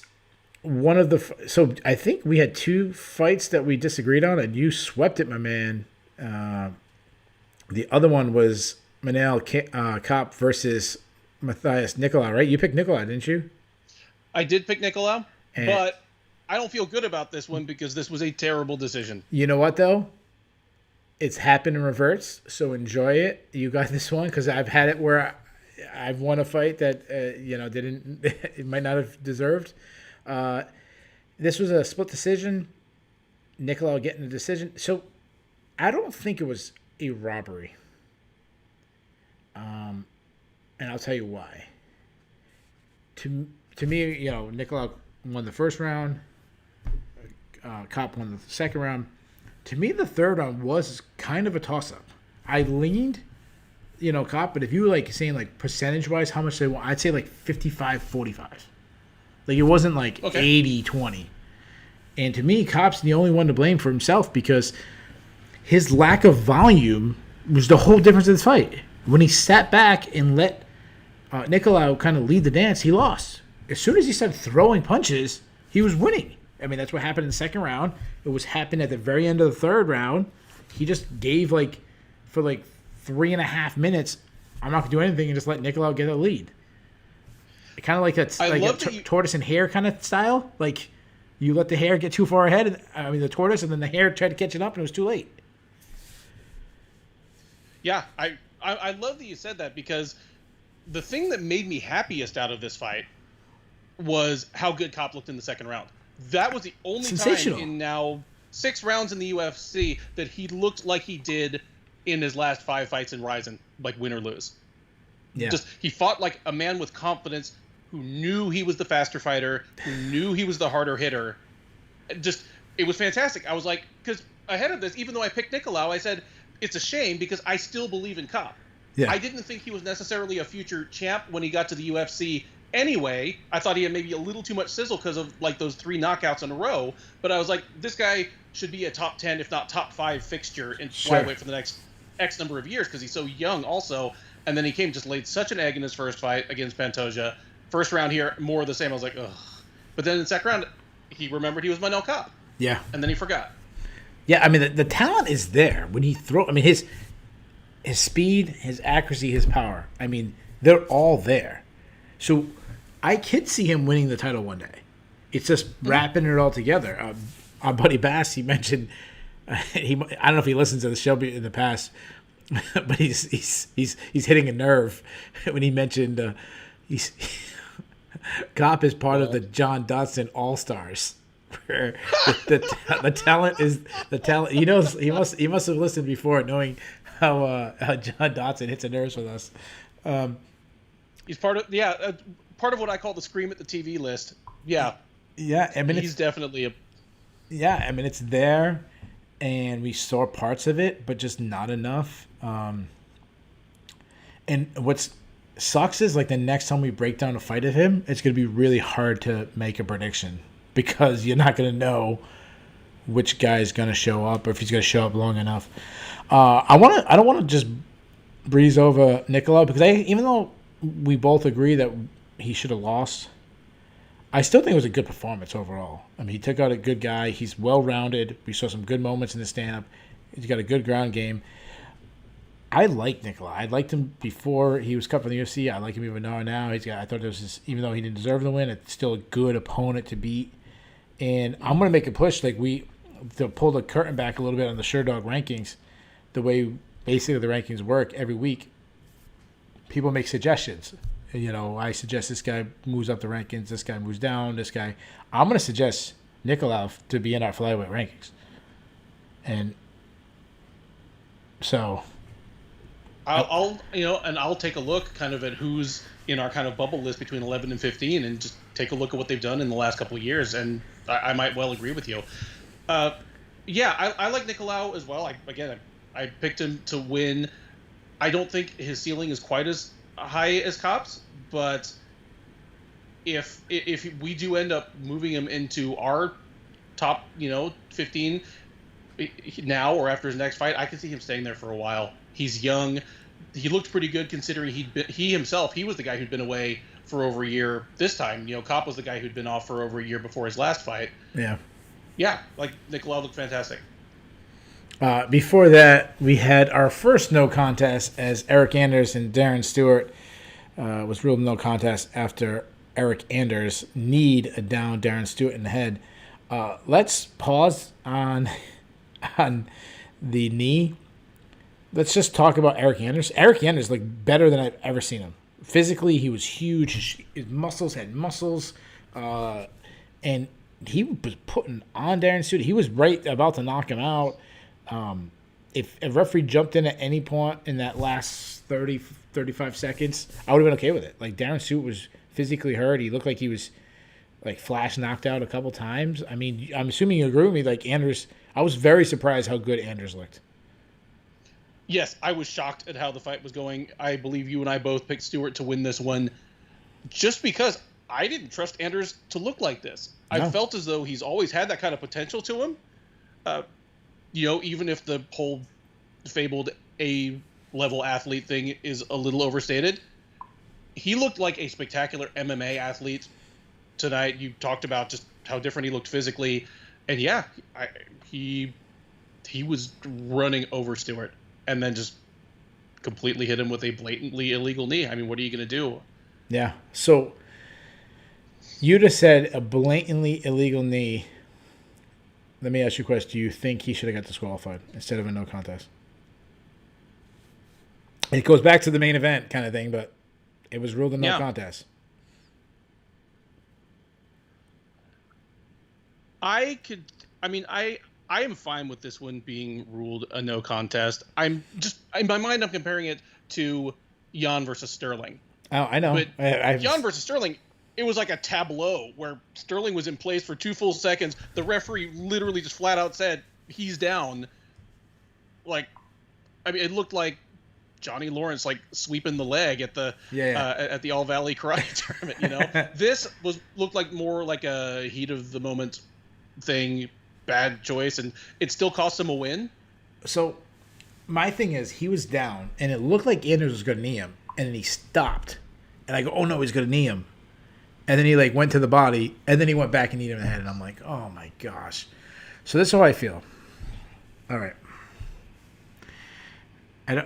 so I think we had 2 fights that we disagreed on, and you swept it, my man. The other one was Manel Kopp versus Matthias Nicolau, right? You picked Nicolau, didn't you? I did pick Nicolau, but I don't feel good about this one because this was a terrible decision. You know what, though? It's happened in reverse, so enjoy it. You got this one because I've had it where I've won a fight that didn't it might not have deserved. This was a split decision. Nicolau getting the decision. So I don't think it was a robbery. And I'll tell you why. To me, Nicolau won the first round. Kopp won the second round. To me, the third round was kind of a toss-up. I leaned, Kopp, but if you were saying percentage-wise how much they won, I'd say 55-45. It wasn't 80-20. And to me, Kopp's the only one to blame for himself because his lack of volume was the whole difference of this fight. When he sat back and let Nicolau kind of lead the dance, he lost. As soon as he started throwing punches, he was winning. I mean, that's what happened in the second round. It was happened at the very end of the third round. He just gave, for 3.5 minutes, I'm not going to do anything and just let Nicolau get a lead. Kind of like that, tortoise and hare kind of style. You let the hare get too far ahead, the tortoise, and then the hare tried to catch it up, and it was too late. Yeah, I love that you said that because the thing that made me happiest out of this fight was how good Kopp looked in the second round. That was the only time in now 6 rounds in the UFC that he looked like he did in his last 5 fights in Rizin, win or lose. Yeah. He fought like a man with confidence who knew he was the faster fighter, who knew he was the harder hitter. It was fantastic. I was because ahead of this, even though I picked Nicolau, I said, it's a shame because I still believe in Kopp. Yeah. I didn't think he was necessarily a future champ when he got to the UFC anyway. I thought he had maybe a little too much sizzle because of those 3 knockouts in a row. But I was this guy should be a top 10, if not top 5 fixture in flyweight for the next X number of years because he's so young also. And then he just laid such an egg in his first fight against Pantoja. First round here, more of the same. I was ugh. But then in the second round, he remembered he was Manel Kopp. Yeah. And then he forgot. Yeah, the talent is there when he his speed, his accuracy, his power. They're all there. So I could see him winning the title one day. It's just wrapping it all together. Our buddy Bass, he mentioned, I don't know if he listens to the show in the past, but he's hitting a nerve when he mentioned Kopp is part of the John Dodson All-Stars. The talent is the talent. He must have listened before, knowing how John Dodson hits a nerves with us. He's part of what I call the scream at the TV list. Yeah. Yeah, he's definitely a. Yeah, it's there, and we saw parts of it, but just not enough. And what sucks is the next time we break down a fight of him, it's going to be really hard to make a prediction. Because you're not going to know which guy is going to show up or if he's going to show up long enough. I don't want to just breeze over Nicolau because even though we both agree that he should have lost, I still think it was a good performance overall. He took out a good guy. He's well-rounded. We saw some good moments in the stand-up. He's got a good ground game. I like Nicolau. I liked him before he was cut from the UFC. I like him even now. I thought even though he didn't deserve the win, it's still a good opponent to beat. And I'm going to make a push to pull the curtain back a little bit on the Sherdog rankings, the way basically the rankings work every week. People make suggestions. I suggest this guy moves up the rankings, this guy moves down, this guy. I'm going to suggest Nicolau to be in our flyweight rankings. And so I'll take a look kind of at who's in our kind of bubble list between 11 and 15 and just take a look at what they've done in the last couple of years, and I might well agree with you. I like Nicolau as well. I picked him to win. I don't think his ceiling is quite as high as Kopp's, but if we do end up moving him into our top 15 now or after his next fight, I can see him staying there for a while. He's young. He looked pretty good considering he was the guy who'd been away for over a year this time. Kopp was the guy who'd been off for over a year before his last fight. Yeah. Yeah, Nicolau looked fantastic. Before that, we had our first no contest as Eric Anders and Darren Stewart was ruled no contest after Eric Anders kneed down Darren Stewart in the head. Let's pause on the knee. Let's just talk about Eric Anders. Eric Anders looked better than I've ever seen him. physically, he was huge. His muscles had muscles, and he was putting on Darren Suit. He was right about to knock him out. If a referee jumped in at any point in that last 30, 35 seconds, I would have been okay with it. Like, Darren Suit was physically hurt. He looked like he was, like, flash knocked out a couple times. I mean, I'm assuming you agree with me. Like, Anders, I was very surprised how good Anders looked. Yes, I was shocked at how the fight was going. I believe you and I both picked Stewart to win this one just because I didn't trust Anders to look like this. No. I felt as though he's always had that kind of potential to him. Even if the whole fabled A-level athlete thing is a little overstated, he looked like a spectacular MMA athlete tonight. You talked about just how different he looked physically. And yeah, he was running over Stewart and then just completely hit him with a blatantly illegal knee. I mean, what are you going to do? Yeah. So you just said a blatantly illegal knee. Let me ask you a question. Do you think he should have got disqualified instead of a no contest? It goes back to the main event kind of thing, but it was ruled a no contest. I am fine with this one being ruled a no contest. In my mind, I'm comparing it to Jan versus Sterling. Oh, I know. But Jan versus Sterling, it was like a tableau where Sterling was in place for 2 full seconds. The referee literally just flat out said, he's down. It looked like Johnny Lawrence sweeping the leg at the at the All Valley Karate Tournament. This looked like more like a heat of the moment thing. Bad choice, and it still cost him a win. So my thing is, he was down, and it looked like Anders was going to knee him, and then he stopped. And I go, oh, no, he's going to knee him. And then he, went to the body, and then he went back and kneed him in the head, and I'm like, oh, my gosh. So this is how I feel. All right. I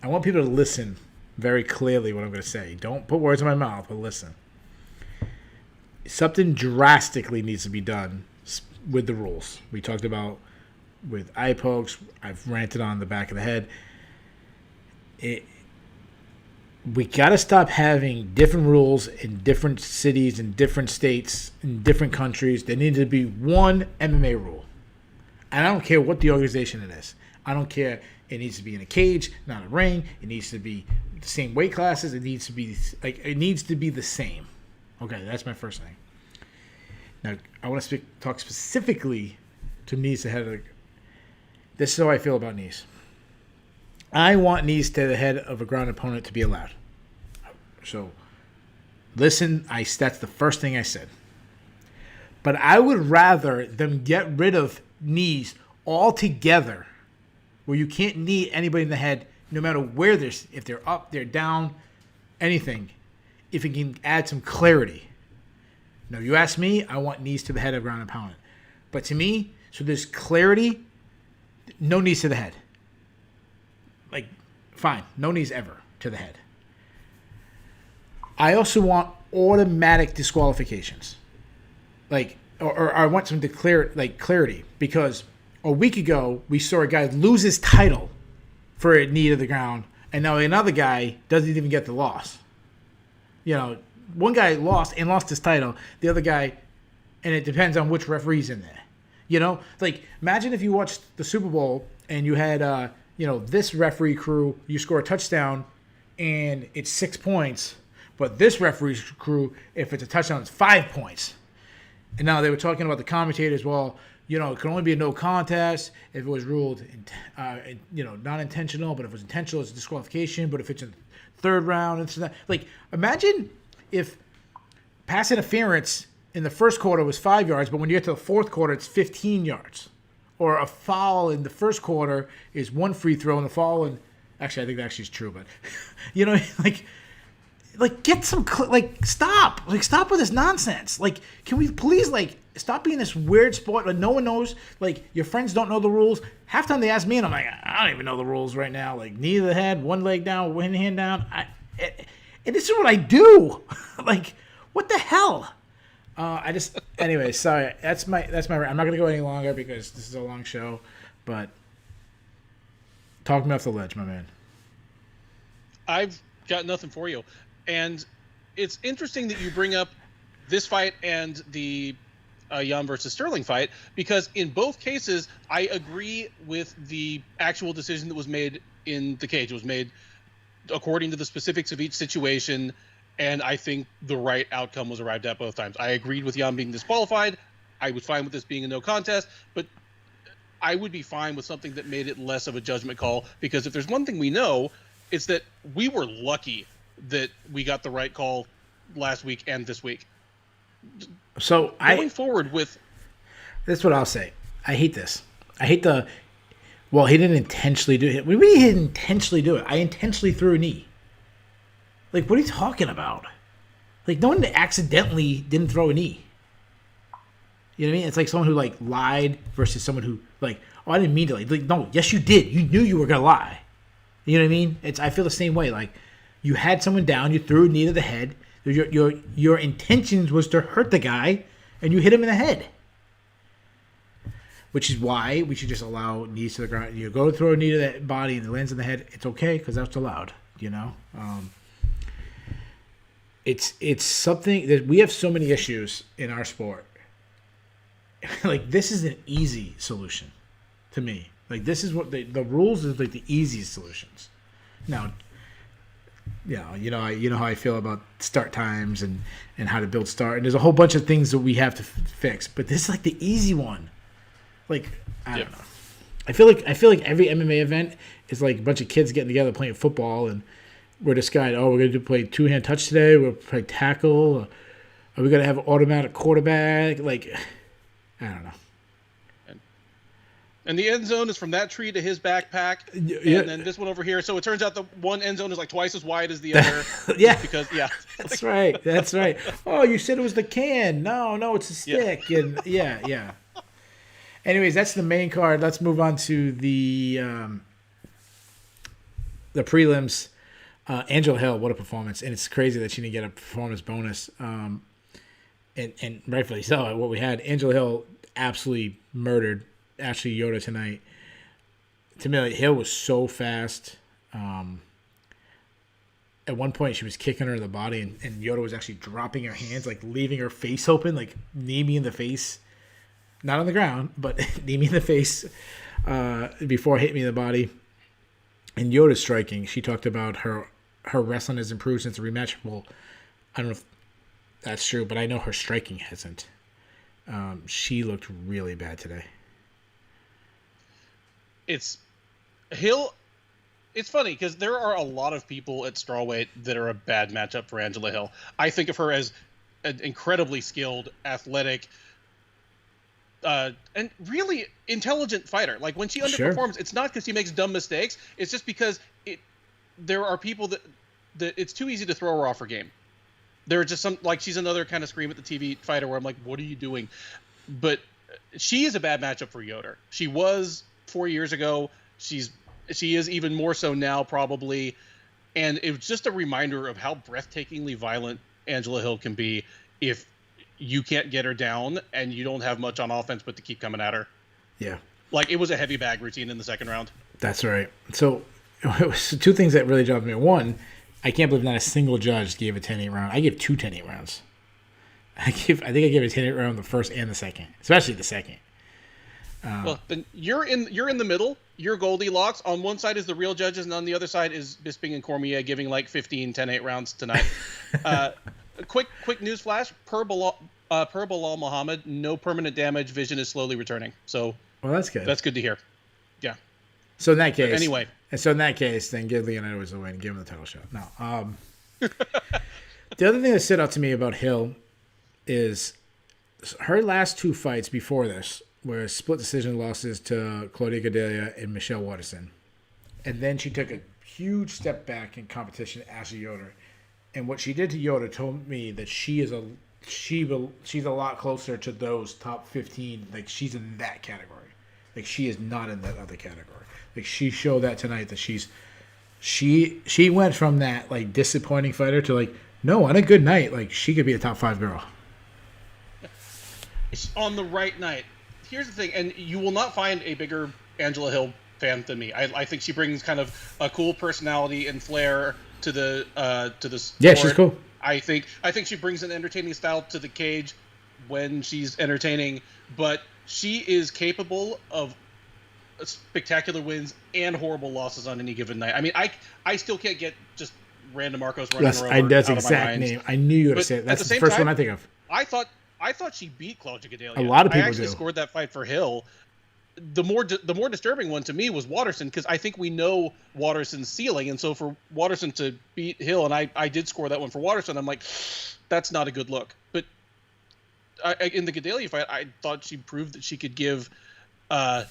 want people to listen very clearly what I'm going to say. Don't put words in my mouth, but listen. Something drastically needs to be done with the rules. We talked about with eye pokes. I've ranted on the back of the head. We got to stop having different rules in different cities, in different states, in different countries. There needs to be one MMA rule. And I don't care what the organization it is. I don't care. It needs to be in a cage, not a ring. It needs to be the same weight classes. It needs to be the same. Okay, that's my first thing. Now, I want to talk specifically to knees to head. This is how I feel about knees. I want knees to the head of a ground opponent to be allowed. So, listen, that's the first thing I said. But I would rather them get rid of knees altogether, where you can't knee anybody in the head, no matter where if they're up, they're down, anything, if it can add some clarity. Now, you ask me, I want knees to the head of ground opponent. But to me, so there's clarity, no knees to the head. Fine, no knees ever to the head. I also want automatic disqualifications. Or I want some clarity, because a week ago, we saw a guy lose his title for a knee to the ground, and now another guy doesn't even get the loss. One guy lost his title. The other guy, and it depends on which referee's in there. Imagine if you watched the Super Bowl and you had, this referee crew, you score a touchdown and it's 6 points, but this referee's crew, if it's a touchdown, it's 5 points. And now they were talking about the commentators. Well, it can only be a no contest if it was ruled, not intentional. But if it was intentional, it's a disqualification. But if it's a third round, it's not. Imagine if pass interference in the first quarter was 5 yards, but when you get to the fourth quarter, it's 15 yards. Or a foul in the first quarter is one free throw, and the foul in actually, I think that actually is true, but get some stop. Stop with this nonsense. Can we please stop being this weird sport that no one knows? Your friends don't know the rules. Half time they ask me, and I'm like, I don't even know the rules right now. Knee to the head, one leg down, one hand down. And this is what I do. What the hell? Anyway, sorry. That's my. I'm not gonna go any longer because this is a long show. But talk me off the ledge, my man. Got nothing for you. And it's interesting that you bring up this fight and the Jan versus Sterling fight, because in both cases, I agree with the actual decision that was made in the cage. It was made according to the specifics of each situation, and I think the right outcome was arrived at both times. I agreed with Jan being disqualified. I was fine with this being a no contest, but I would be fine with something that made it less of a judgment call, because if there's one thing we know, it's that we were lucky that we got the right call last week and this week. So going forward with... This is what I'll say. I hate this. I hate the... Well, he didn't intentionally do it. We really didn't intentionally do it. I intentionally threw a knee. Like, what are you talking about? Like, no one accidentally didn't throw a knee. You know what I mean? It's like someone who, like, lied versus someone who, like, oh, I didn't mean to. Like, no, yes, you did. You knew you were going to lie. You know what I mean? I feel the same way. Like, you had someone down, you threw a knee to the head. Your intentions was to hurt the guy, and you hit him in the head. Which is why we should just allow knees to the ground. You go throw a knee to that body and it lands in the head, it's okay, because that's allowed, you know? It's something that we have so many issues in our sport. Like, this is an easy solution to me. Like, this is what the rules is, like, the easiest solutions. Now, you know how I feel about start times and how to build start, and there's a whole bunch of things that we have to fix. But this is like the easy one. Like, I don't know. I feel like every MMA event is like a bunch of kids getting together playing football, and we're deciding, we're going to play two-hand touch today. We'll play tackle. Are we going to have an automatic quarterback? Like, I don't know. And the end zone is from that tree to his backpack, and then this one over here. So it turns out the one end zone is like twice as wide as the other. Yeah. Because, That's right. That's right. Oh, you said it was the can. No, it's a stick. Yeah. And yeah. Anyways, that's the main card. Let's move on to the prelims. Angela Hill, what a performance. And it's crazy that she didn't get a performance bonus. And rightfully so. What we had, Angela Hill absolutely murdered Ashley Yoda tonight. To me, Hill was so fast. At one point, she was kicking her in the body, and Yoda was actually dropping her hands, like leaving her face open, like knee me in the face. Not on the ground, but knee me in the face before hitting me in the body. And Yoda's striking. She talked about her wrestling has improved since the rematch. Well, I don't know if that's true, but I know her striking hasn't. She looked really bad today. It's funny because there are a lot of people at strawweight that are a bad matchup for Angela Hill. I think of her as an incredibly skilled, athletic, and really intelligent fighter. Like, when she underperforms, It's not because she makes dumb mistakes. It's just because there are people that it's too easy to throw her off her game. There are just some, like, she's another kind of scream at the TV fighter where I'm like, what are you doing? But she is a bad matchup for Yoder. She was 4 years ago. She is even more so now, probably. And it was just a reminder of how breathtakingly violent Angela Hill can be if you can't get her down and you don't have much on offense but to keep coming at her. Yeah. Like, it was a heavy bag routine in the second round. That's right. So it was two things that really jumped me. One, I can't believe not a single judge gave a 10-8 round. I gave two 10-8 rounds. I think I gave a 10-8 round the first and the second, especially the second. Well, then you're in the middle. You're Goldilocks. On one side is the real judges, and on the other side is Bisping and Cormier giving like 15 10-8 rounds tonight. Quick news flash: per Bilal Muhammad, no permanent damage. Vision is slowly returning. So, well, that's good. That's good to hear. Yeah. So in that case, then give Leon Edwards the win. Give him the title shot. No. The other thing that stood out to me about Hill is her last two fights before this were split decision losses to Claudia Gadelia and Michelle Watterson, and then she took a huge step back in competition to Ashley Yoder. And what she did to Yoda told me that she's a lot closer to those top 15. Like, she's in that category. Like, she is not in that other category. Like, she showed that tonight that she went from that, like, disappointing fighter to, like, no, on a good night, like, she could be a top 5 girl. On the right night. Here's the thing, and you will not find a bigger Angela Hill fan than me. I think she brings kind of a cool personality and flair to the sport. Yeah, she's cool. I think she brings an entertaining style to the cage when she's entertaining, but she is capable of spectacular wins and horrible losses on any given night. I mean, I still can't get just random Marcos running her over. That's the exact name. I knew you were going to say it. That's the first one I think of. I thought she beat Claudia Gadelha. A lot of people I actually scored that fight for Hill. The more disturbing one to me was Waterson, because I think we know Waterson's ceiling, and so for Waterson to beat Hill, and I did score that one for Waterson, I'm like, that's not a good look. But in the Gadelha fight, I thought she proved that she could give a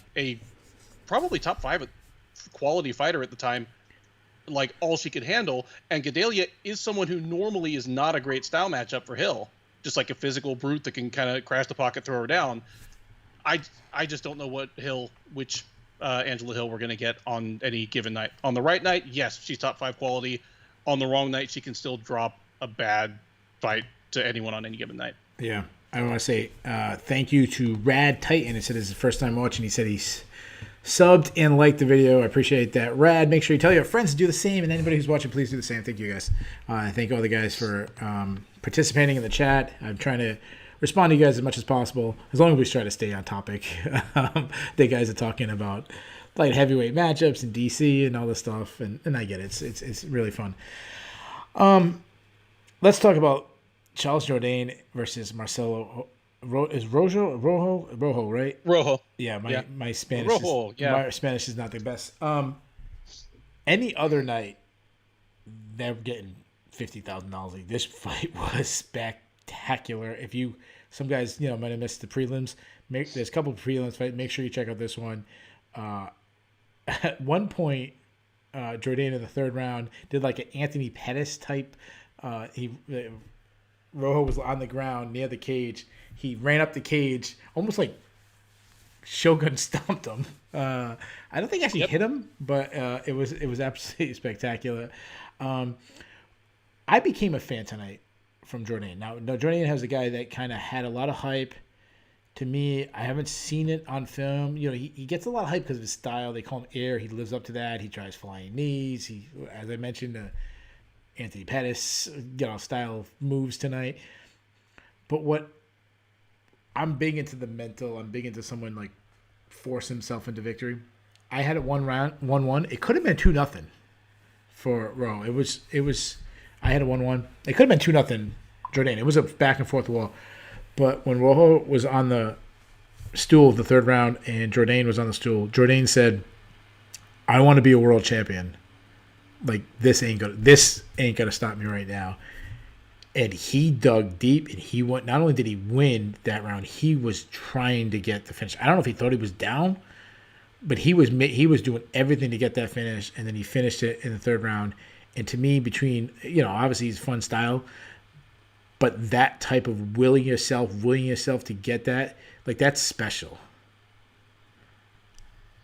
probably top 5 quality fighter at the time like all she could handle, and Gadelha is someone who normally is not a great style matchup for Hill, just like a physical brute that can kind of crash the pocket, throw her down. I just don't know which Angela Hill we're going to get on any given night. On the right night, yes, she's top 5 quality. On the wrong night, she can still drop a bad fight to anyone on any given night. Yeah. I want to say thank you to Rad Titan. He said it's his first time watching. He said he's subbed and liked the video. I appreciate that. Rad, make sure you tell your friends to do the same, and anybody who's watching, please do the same. Thank you, guys. Thank all the guys for participating in the chat. I'm trying to respond to you guys as much as possible, as long as we try to stay on topic. The guys are talking about light heavyweight matchups in DC and all this stuff, and I get it. It's really fun. Let's talk about Charles Jourdain versus Marcelo. Is Rojo, right? Rojo. Yeah, my Spanish. Rojo, my Spanish is not the best. Any other night, they're getting $50,000. This fight was spectacular. Some guys, might have missed the prelims. There's a couple of prelims fights. Make sure you check out this one. At one point, Jourdain in the third round did like an Anthony Pettis type. Rojo was on the ground near the cage. He ran up the cage, almost like Shogun stomped him. I don't think actually hit him, but it was absolutely spectacular. I became a fan tonight from Jourdain. Now Jourdain has a guy that kind of had a lot of hype. To me, I haven't seen it on film. He gets a lot of hype because of his style. They call him Air. He lives up to that. He tries flying knees. He, as I mentioned, Anthony Pettis, style moves tonight. But what I'm big into the mental. I'm big into someone like force himself into victory. I had it 1-1. It could have been 2-0 for Rowe. It was. I had a 1-1. It could have been 2-0 Jourdain. It was a back and forth wall. But when Rojo was on the stool of the third round and Jourdain was on the stool, Jourdain said, "I want to be a world champion. Like this ain't gonna stop me right now." And he dug deep, and he went. Not only did he win that round, he was trying to get the finish. I don't know if he thought he was down, but he was doing everything to get that finish, and then he finished it in the third round. And to me, between obviously he's fun style, but that type of willing yourself to get that, like that's special.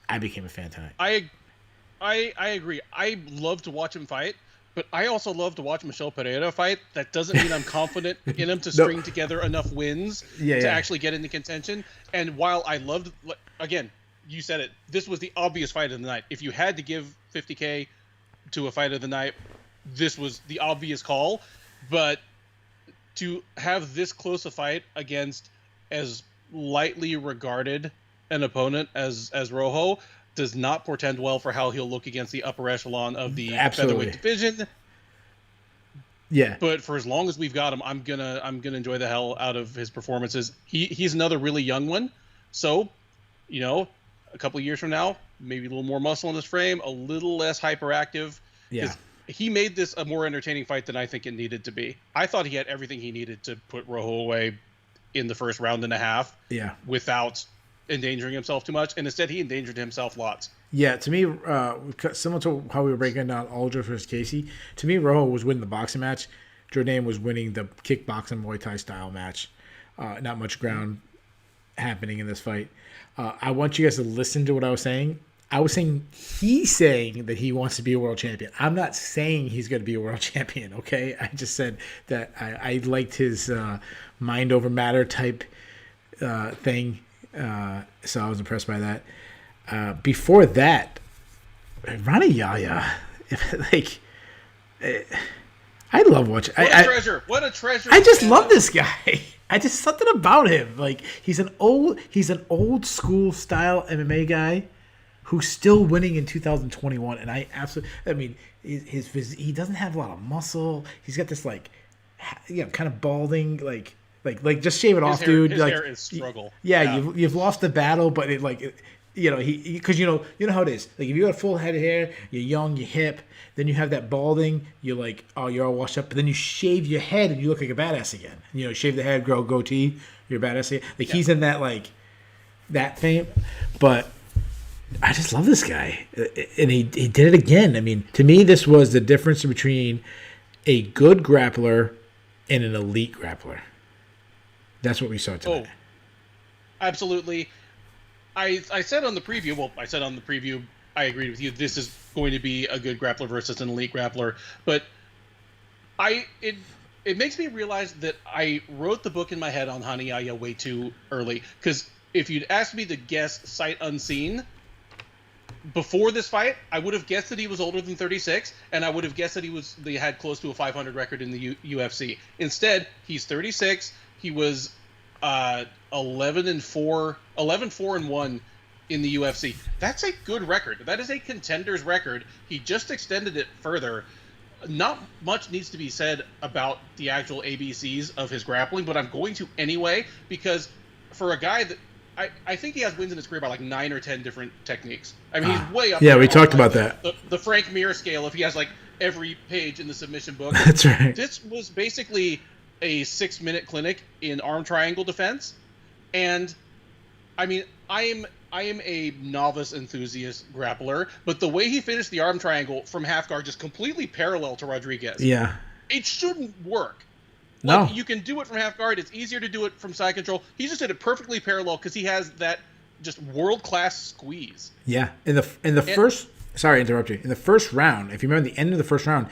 I became a fan tonight. I agree. I love to watch him fight, but I also love to watch Michel Pereira fight. That doesn't mean I'm confident in him to string together enough wins to actually get into contention. And while I loved, again, you said it, this was the obvious fight of the night. If you had to give $50K to a fight of the night, this was the obvious call. But to have this close a fight against as lightly regarded an opponent as Rojo does not portend well for how he'll look against the upper echelon of the featherweight division. Yeah. But for as long as we've got him, I'm gonna enjoy the hell out of his performances. He's another really young one, so a couple of years from now, maybe a little more muscle in his frame, a little less hyperactive. Yeah. He made this a more entertaining fight than I think it needed to be. I thought he had everything he needed to put Rojo away in the first round and a half. Yeah. Without endangering himself too much, and instead he endangered himself lots. Yeah, to me, similar to how we were breaking down Aldridge versus Casey, to me, Rojo was winning the boxing match. Jourdain was winning the kickboxing Muay Thai style match. Not much ground happening in this fight. I want you guys to listen to what I was saying. I was saying he's saying that he wants to be a world champion. I'm not saying he's going to be a world champion, okay? I just said that I liked his mind over matter type thing. So I was impressed by that. Before that, Ronnie Yaya, I love watching. What a treasure! What a treasure! I just love this guy. I just something about him. Like he's an old school style MMA guy who's still winning in 2021. And I mean, he doesn't have a lot of muscle. He's got this like, kind of balding, like just shave it off, dude. His like, hair is struggle. Yeah, you've lost the battle, but because you know how it is. Like if you got a full head of hair, you're young, you're hip. Then you have that balding. You're like, oh, you're all washed up. But then you shave your head and you look like a badass again. Shave the head, grow a goatee. You're a badass again. Like he's in that fame. But I just love this guy, and he did it again. I mean, to me, this was the difference between a good grappler and an elite grappler. That's what we saw tonight. Oh, absolutely. I said on the preview. Well, I said on the preview. I agreed with you. This is going to be a good grappler versus an elite grappler. But it makes me realize that I wrote the book in my head on Rani Yahya way too early. Because if you'd asked me to guess sight unseen before this fight, I would have guessed that he was older than 36, and I would have guessed that he had close to a 500 record in the UFC. Instead, he's 36. He was 11-4-1 in the UFC. That's a good record. That is a contender's record. He just extended it further. Not much needs to be said about the actual ABCs of his grappling, but I'm going to anyway, because for a guy that I think he has wins in his career by like 9 or 10 different techniques. I mean, he's way up. Yeah, we talked about that. The Frank Mir scale, if he has like every page in the submission book. That's right. This was basically a 6-minute clinic in arm triangle defense. And I mean, I am a novice enthusiast grappler, but the way he finished the arm triangle from half guard just completely parallel to Rodriguez. Yeah. It shouldn't work. No. You can do it from half guard. It's easier to do it from side control. He just did it perfectly parallel because he has that just world-class squeeze. Yeah. In the first, sorry to interrupt you. In the first round, if you remember the end of the first round,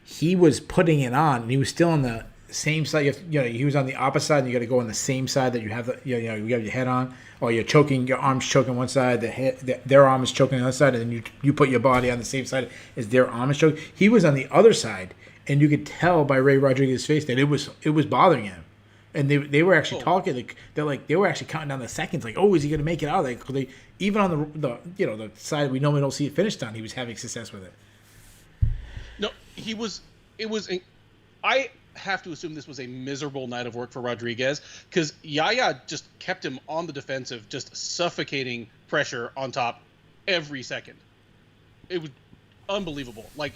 he was putting it on, and he was still on the same side. He was on the opposite side, and you got to go on the same side that you have you have your head on, or you're choking, your arm's choking one side, their arm is choking the other side, and then you put your body on the same side as their arm is choking. He was on the other side, and you could tell by Ray Rodriguez's face that it was bothering him, and they were actually talking. They were actually counting down the seconds. Like, oh, is he going to make it out? Like, even on the side we normally don't see it finished on, he was having success with it. No, he was. It was. I have to assume this was a miserable night of work for Rodriguez because Yahya just kept him on the defensive, just suffocating pressure on top every second. It was unbelievable. Like,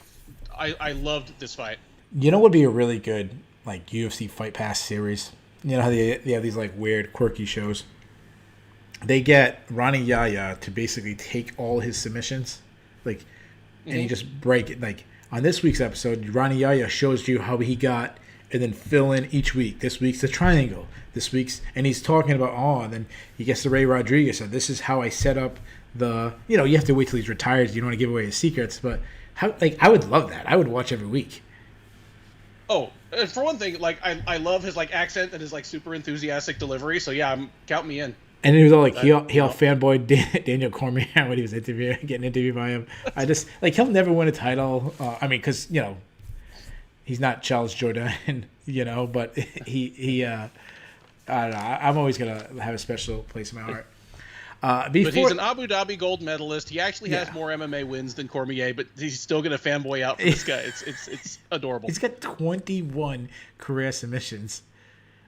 I loved this fight. You know what would be a really good like UFC Fight Pass series? You know how they have these like weird, quirky shows? They get Rani Yahya to basically take all his submissions, like, and he just break it. Like on this week's episode, Rani Yahya shows you how he got, and then fill in each week. This week's the triangle. This week's, and he's talking about, and then he gets to Ray Rodriguez. And this is how I set up the, you have to wait till he's retired. You don't want to give away his secrets, but I would love that. I would watch every week. Oh, for one thing, like I love his like accent and his like super enthusiastic delivery. So yeah, count me in. And he was all like, he all fanboyed Daniel Cormier when he was getting interviewed by him. I just like, he'll never win a title. I mean, because he's not Charles Jourdain, but he I don't know. I'm always gonna have a special place in my heart. But he's an Abu Dhabi gold medalist. He actually has more MMA wins than Cormier, but he's still gonna fanboy out for this guy. It's adorable. He's got 21 career submissions.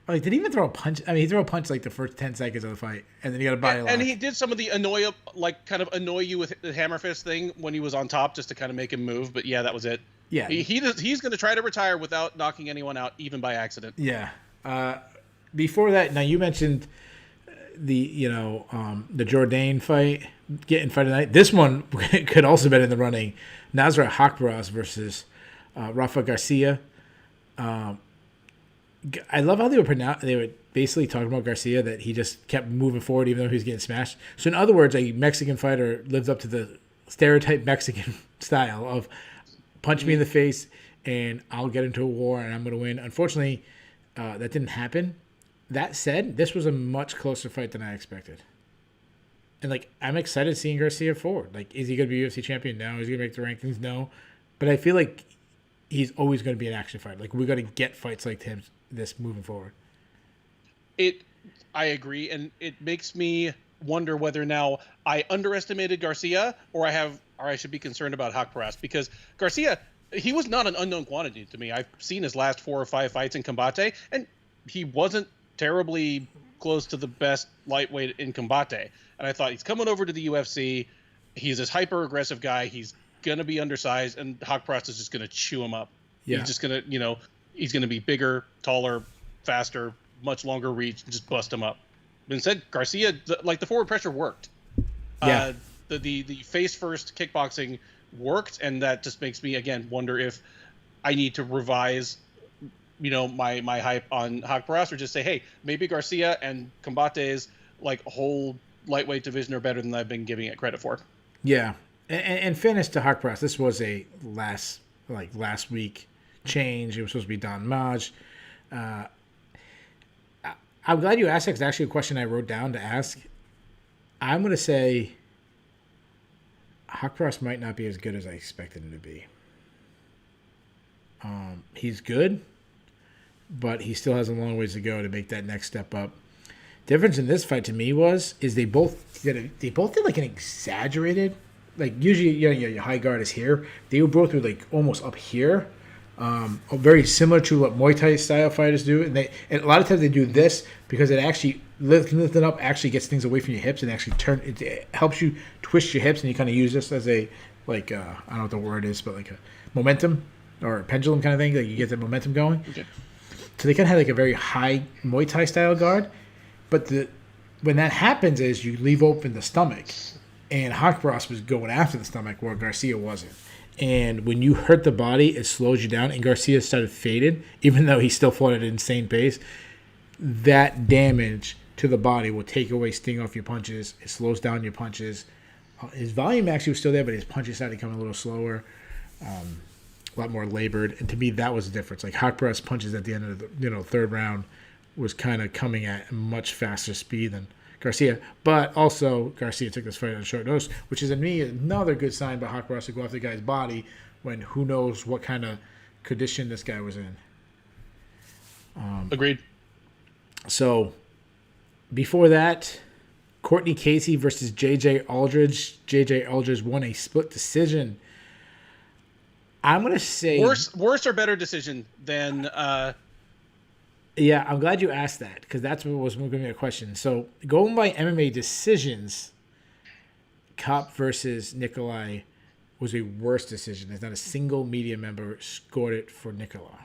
Oh, did he even throw a punch? I mean, he threw a punch like the first 10 seconds of the fight, and then he got a body lock. And he did some of the kind of annoy you with the hammer fist thing when he was on top, just to kind of make him move. But yeah, that was it. Yeah, he's going to try to retire without knocking anyone out, even by accident. Yeah. Before that, now you mentioned the Jourdain fight, getting Fight Night. This one could also been in the running. Nazra Hakaras versus Rafa Garcia. I love how they were basically talking about Garcia, that he just kept moving forward even though he was getting smashed. So in other words, a Mexican fighter lived up to the stereotype Mexican style of punch me in the face and I'll get into a war and I'm going to win. Unfortunately, that didn't happen. That said, this was a much closer fight than I expected. And I'm excited seeing Garcia forward. Is he going to be UFC champion? No. Is he going to make the rankings? No. But I feel like he's always going to be an action fighter. Like, we're going to get fights like him this moving forward. I agree, and it makes me wonder whether now I underestimated Garcia or I should be concerned about Hakaras, because Garcia, he was not an unknown quantity to me. I've seen his last 4 or 5 fights in Combate, and he wasn't terribly close to the best lightweight in Combate. And I thought, he's coming over to the UFC. He's this hyper aggressive guy. He's gonna be undersized, and Hakaras is just gonna chew him up. Yeah. He's just gonna, he's gonna be bigger, taller, faster, much longer reach, and just bust him up. But instead, Garcia, the forward pressure worked. Yeah. The face first kickboxing worked, and that just makes me again wonder if I need to revise, my hype on Hakaras, or just say, hey, maybe Garcia and Combate's whole lightweight division are better than I've been giving it credit for. Yeah, and fairness to Hakaras, this was a last week change. It was supposed to be Don Maj. I'm glad you asked that, 'cause it's actually a question I wrote down to ask. I'm going to say Hakaras might not be as good as I expected him to be. He's good, but he still has a long ways to go to make that next step up. Difference in this fight to me is they both did like an exaggerated, usually your high guard is here. They were both almost up here. Very similar to what Muay Thai style fighters do, and a lot of times they do this because it actually lifting up actually gets things away from your hips and actually it helps you twist your hips, and you kind of use this as a I don't know what the word is, but a momentum or a pendulum kind of thing. You get the momentum going. Okay. So they kind of have a very high Muay Thai style guard, but when that happens is you leave open the stomach, and Hakaras was going after the stomach where Garcia wasn't. And when you hurt the body, it slows you down. And Garcia started faded, even though he still fought at an insane pace. That damage to the body will take away sting off your punches. It slows down your punches. His volume actually was still there, but his punches started coming a little slower, a lot more labored. And to me, that was the difference. Hakaras punches at the end of the third round was kind of coming at a much faster speed than Garcia. But also, Garcia took this fight on short notice, which is, to me, another good sign by Hakaras to go after the guy's body when who knows what kind of condition this guy was in. Agreed. So, before that, Courtney Casey versus Jj Aldridge. Jj Aldridge won a split decision. I'm going to say... Worse or better decision than... Yeah, I'm glad you asked that, because that's what was going to be a question. So, going by MMA decisions, Kopp versus Nikolai was a worse decision. There's not a single media member scored it for Nikolai.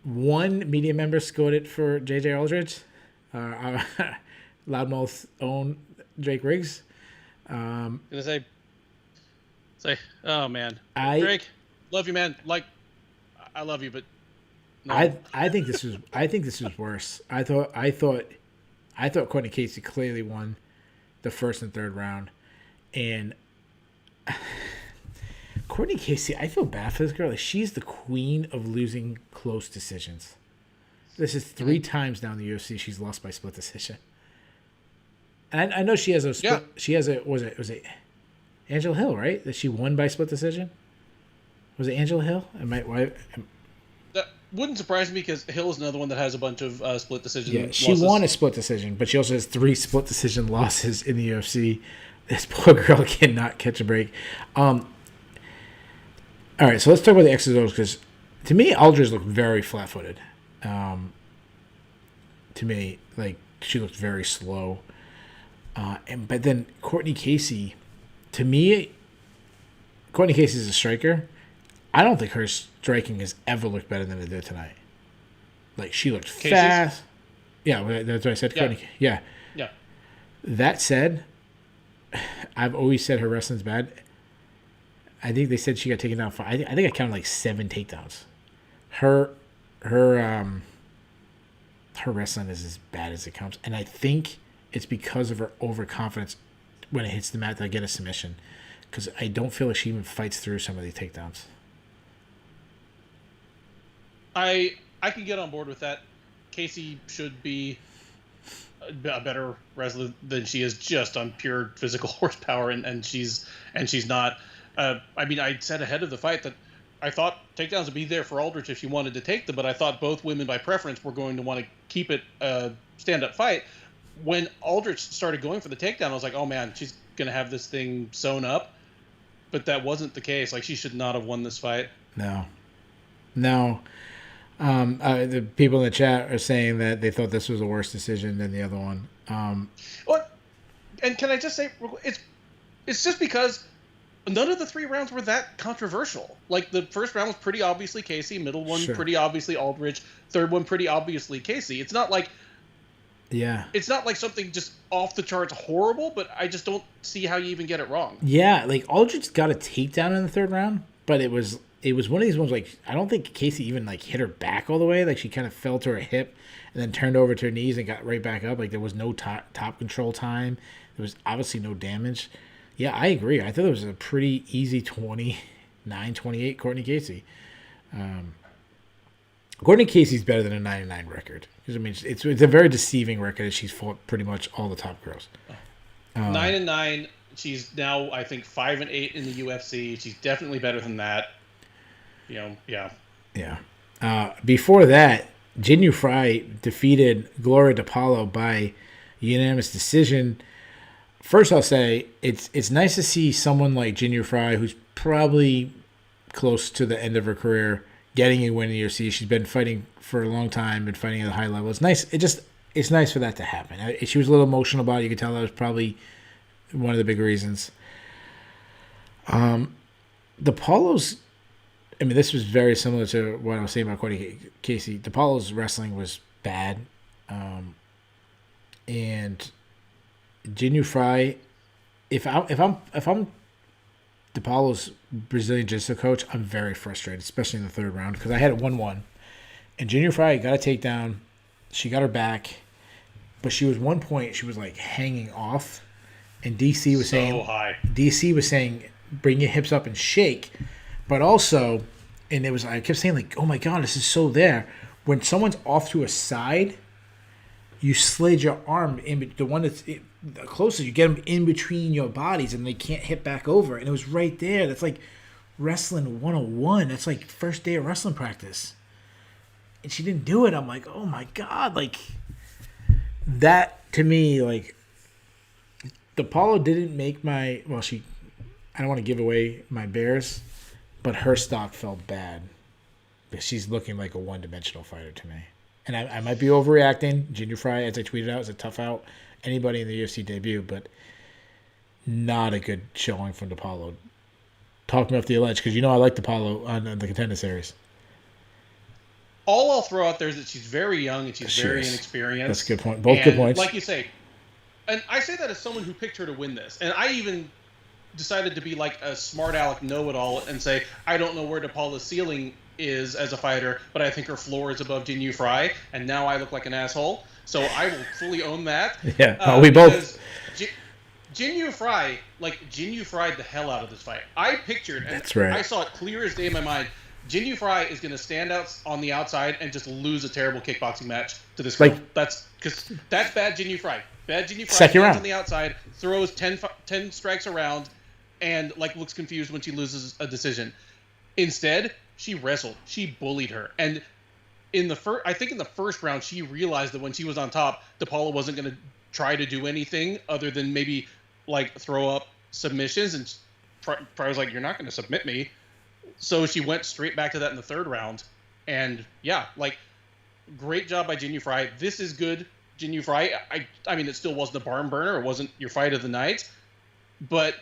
One media member scored it for Jj Aldridge, our loudmouth own Drake Riggs. Gonna say, oh man, Drake, love you, man. I love you, but no. I think this was worse. I thought Courtney Casey clearly won the first and third round, and Courtney Casey, I feel bad for this girl. She's the queen of losing close decisions. This is 3 times now in the UFC she's lost by split decision. And I know she has a split. Yeah. She has was it Angela Hill, right? That she won by split decision. Was it Angela Hill? That wouldn't surprise me, because Hill is another one that has a bunch of split decision losses. She won a split decision, but she also has 3 split decision losses in the UFC. This poor girl cannot catch a break. All right, so let's talk about the X's and O's, because to me, Aldridge looked very flat-footed. To me, she looked very slow. But then Courtney Casey, to me, Courtney Casey is a striker. I don't think her striking has ever looked better than it did tonight. She looked fast. Yeah, that's what I said. Yeah. Courtney. Yeah. Yeah. That said, I've always said her wrestling's bad. I think they said she got taken down for. I think I counted 7 takedowns. Her wrestling is as bad as it comes, and I think it's because of her overconfidence when it hits the mat that I get a submission. Because I don't feel like she even fights through some of these takedowns. I can get on board with that. Casey should be a better wrestler than she is just on pure physical horsepower, and she's not. I mean, I said ahead of the fight that I thought takedowns would be there for Aldridge if she wanted to take them, but I thought both women by preference were going to want to keep it a stand-up fight. When Aldridge started going for the takedown, I was like, oh man, she's going to have this thing sewn up. But that wasn't the case. Like, she should not have won this fight. No. The people in the chat are saying that they thought this was a worse decision than the other one. Well, and can I just say, it's just because none of the 3 rounds were that controversial. Like, the first round was pretty obviously Casey, middle one pretty obviously Aldridge, third one pretty obviously Casey. It's not like something just off the charts horrible, but I just don't see how you even get it wrong. Yeah, like Aldridge got a takedown in the third round, but it was one of these ones, like, I don't think Casey even, like, hit her back all the way. Like, she kind of fell to her hip and then turned over to her knees and got right back up. Like, there was no top control time. There was obviously no damage. Yeah, I agree. I thought it was a pretty easy 29-28 Courtney Casey. Courtney Casey's better than a 9-9 record. Because, I mean, it's a very deceiving record as she's fought pretty much all the top girls. 9-9. She's now, I think, 5-8 in the UFC. She's definitely better than that. Yeah. Before that, Jinyu Fry defeated Gloria de Paulo by unanimous decision. First, I'll say it's nice to see someone like Jinyu Fry, who's probably close to the end of her career, getting a win in the UFC. She's been fighting for a long time, been fighting at a high level. It's nice. It's nice for that to happen. She was a little emotional about it. You could tell that was probably one of the big reasons. The Paulos, I mean, this was very similar to what I was saying about Courtney Casey. The Paulo's wrestling was bad, and Jinyu Fry. If I'm DePaulo's Brazilian Jiu-Jitsu coach, I'm very frustrated, especially in the third round, because I had it 1-1. And Jinyu Fry got a takedown. She got her back. But she was one point, she was like hanging off. And DC was saying, bring your hips up and shake. But also, and I kept saying, like, oh my God, this is so there. When someone's off to a side, you slid your arm in, the one that's the closest, you get them in between your bodies and they can't hit back over. And it was right there. That's like wrestling 101. That's like first day of wrestling practice. And she didn't do it. I'm like, oh my God. Like, that to me, like, the Paulo didn't make I don't want to give away my Bears, but her stock felt bad. But she's looking like a one-dimensional fighter to me. And I might be overreacting. Jinyu Fry, as I tweeted out, is a tough out. Anybody in the UFC debut, but not a good showing from DePaulo. Talk me off the ledge, because I like DePaulo on the Contender Series. All I'll throw out there is that she's very young and she's very inexperienced. That's a good point. Both good points. Like you say, and I say that as someone who picked her to win this. And I even decided to be like a smart aleck know-it-all and say, I don't know where DePaulo's ceiling is as a fighter, but I think her floor is above Jinyu Fry, and now I look like an asshole. So I will fully own that. Yeah, we both. Jinyu Fry fried the hell out of this fight. I pictured, and that's right. I saw it clear as day in my mind, Jinyu Fry is going to stand out on the outside and just lose a terrible kickboxing match to this girl. Like, that's bad Jinyu Fry. Bad Jinyu Fry stands on the outside, throws 10 strikes around, and looks confused when she loses a decision. Instead, she wrestled. She bullied her. And I think in the first round, she realized that when she was on top, DePaulo wasn't going to try to do anything other than maybe throw up submissions. And Fry was like, "You're not going to submit me." So she went straight back to that in the third round. And yeah, great job by Jinyu Fry. This is good, Jinyu Fry. I mean, it still wasn't a barn burner. It wasn't your fight of the night. But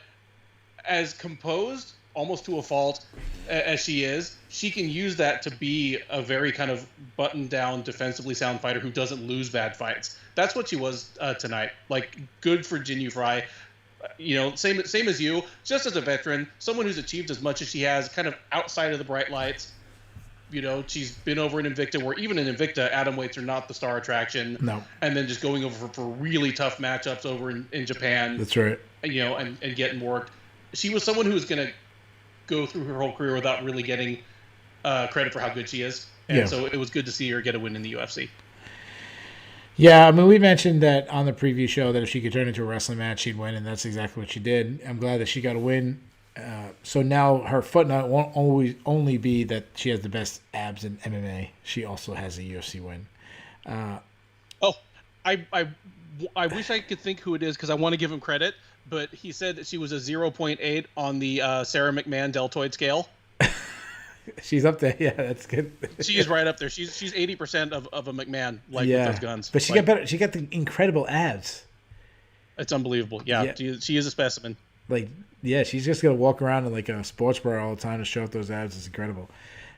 as composed, almost to a fault as she is, she can use that to be a very kind of buttoned down, defensively sound fighter who doesn't lose bad fights. That's what she was tonight. Good for Jinyu Fry. Same as you, just as a veteran, someone who's achieved as much as she has, kind of outside of the bright lights. She's been over in Invicta, where even in Invicta, atomweights are not the star attraction. No. And then just going over for really tough matchups over in Japan. That's right. And getting worked. She was someone who was going to go through her whole career without really getting credit for how good she is. And so it was good to see her get a win in the UFC. Yeah, I mean, we mentioned that on the preview show that if she could turn into a wrestling match, she'd win, and that's exactly what she did. I'm glad that she got a win. So now her footnote won't always only be that she has the best abs in MMA. She also has a UFC win. Oh, I wish I could think who it is because I want to give him credit, but he said that she was a 0.8 on the Sarah McMahon deltoid scale. She's up there. Yeah, that's good. She's right up there. She's 80% of a McMahon, with those guns. But she got better. She got the incredible abs. It's unbelievable. Yeah. She is a specimen. She's just gonna walk around in like a sports bra all the time to show off those abs. It's incredible.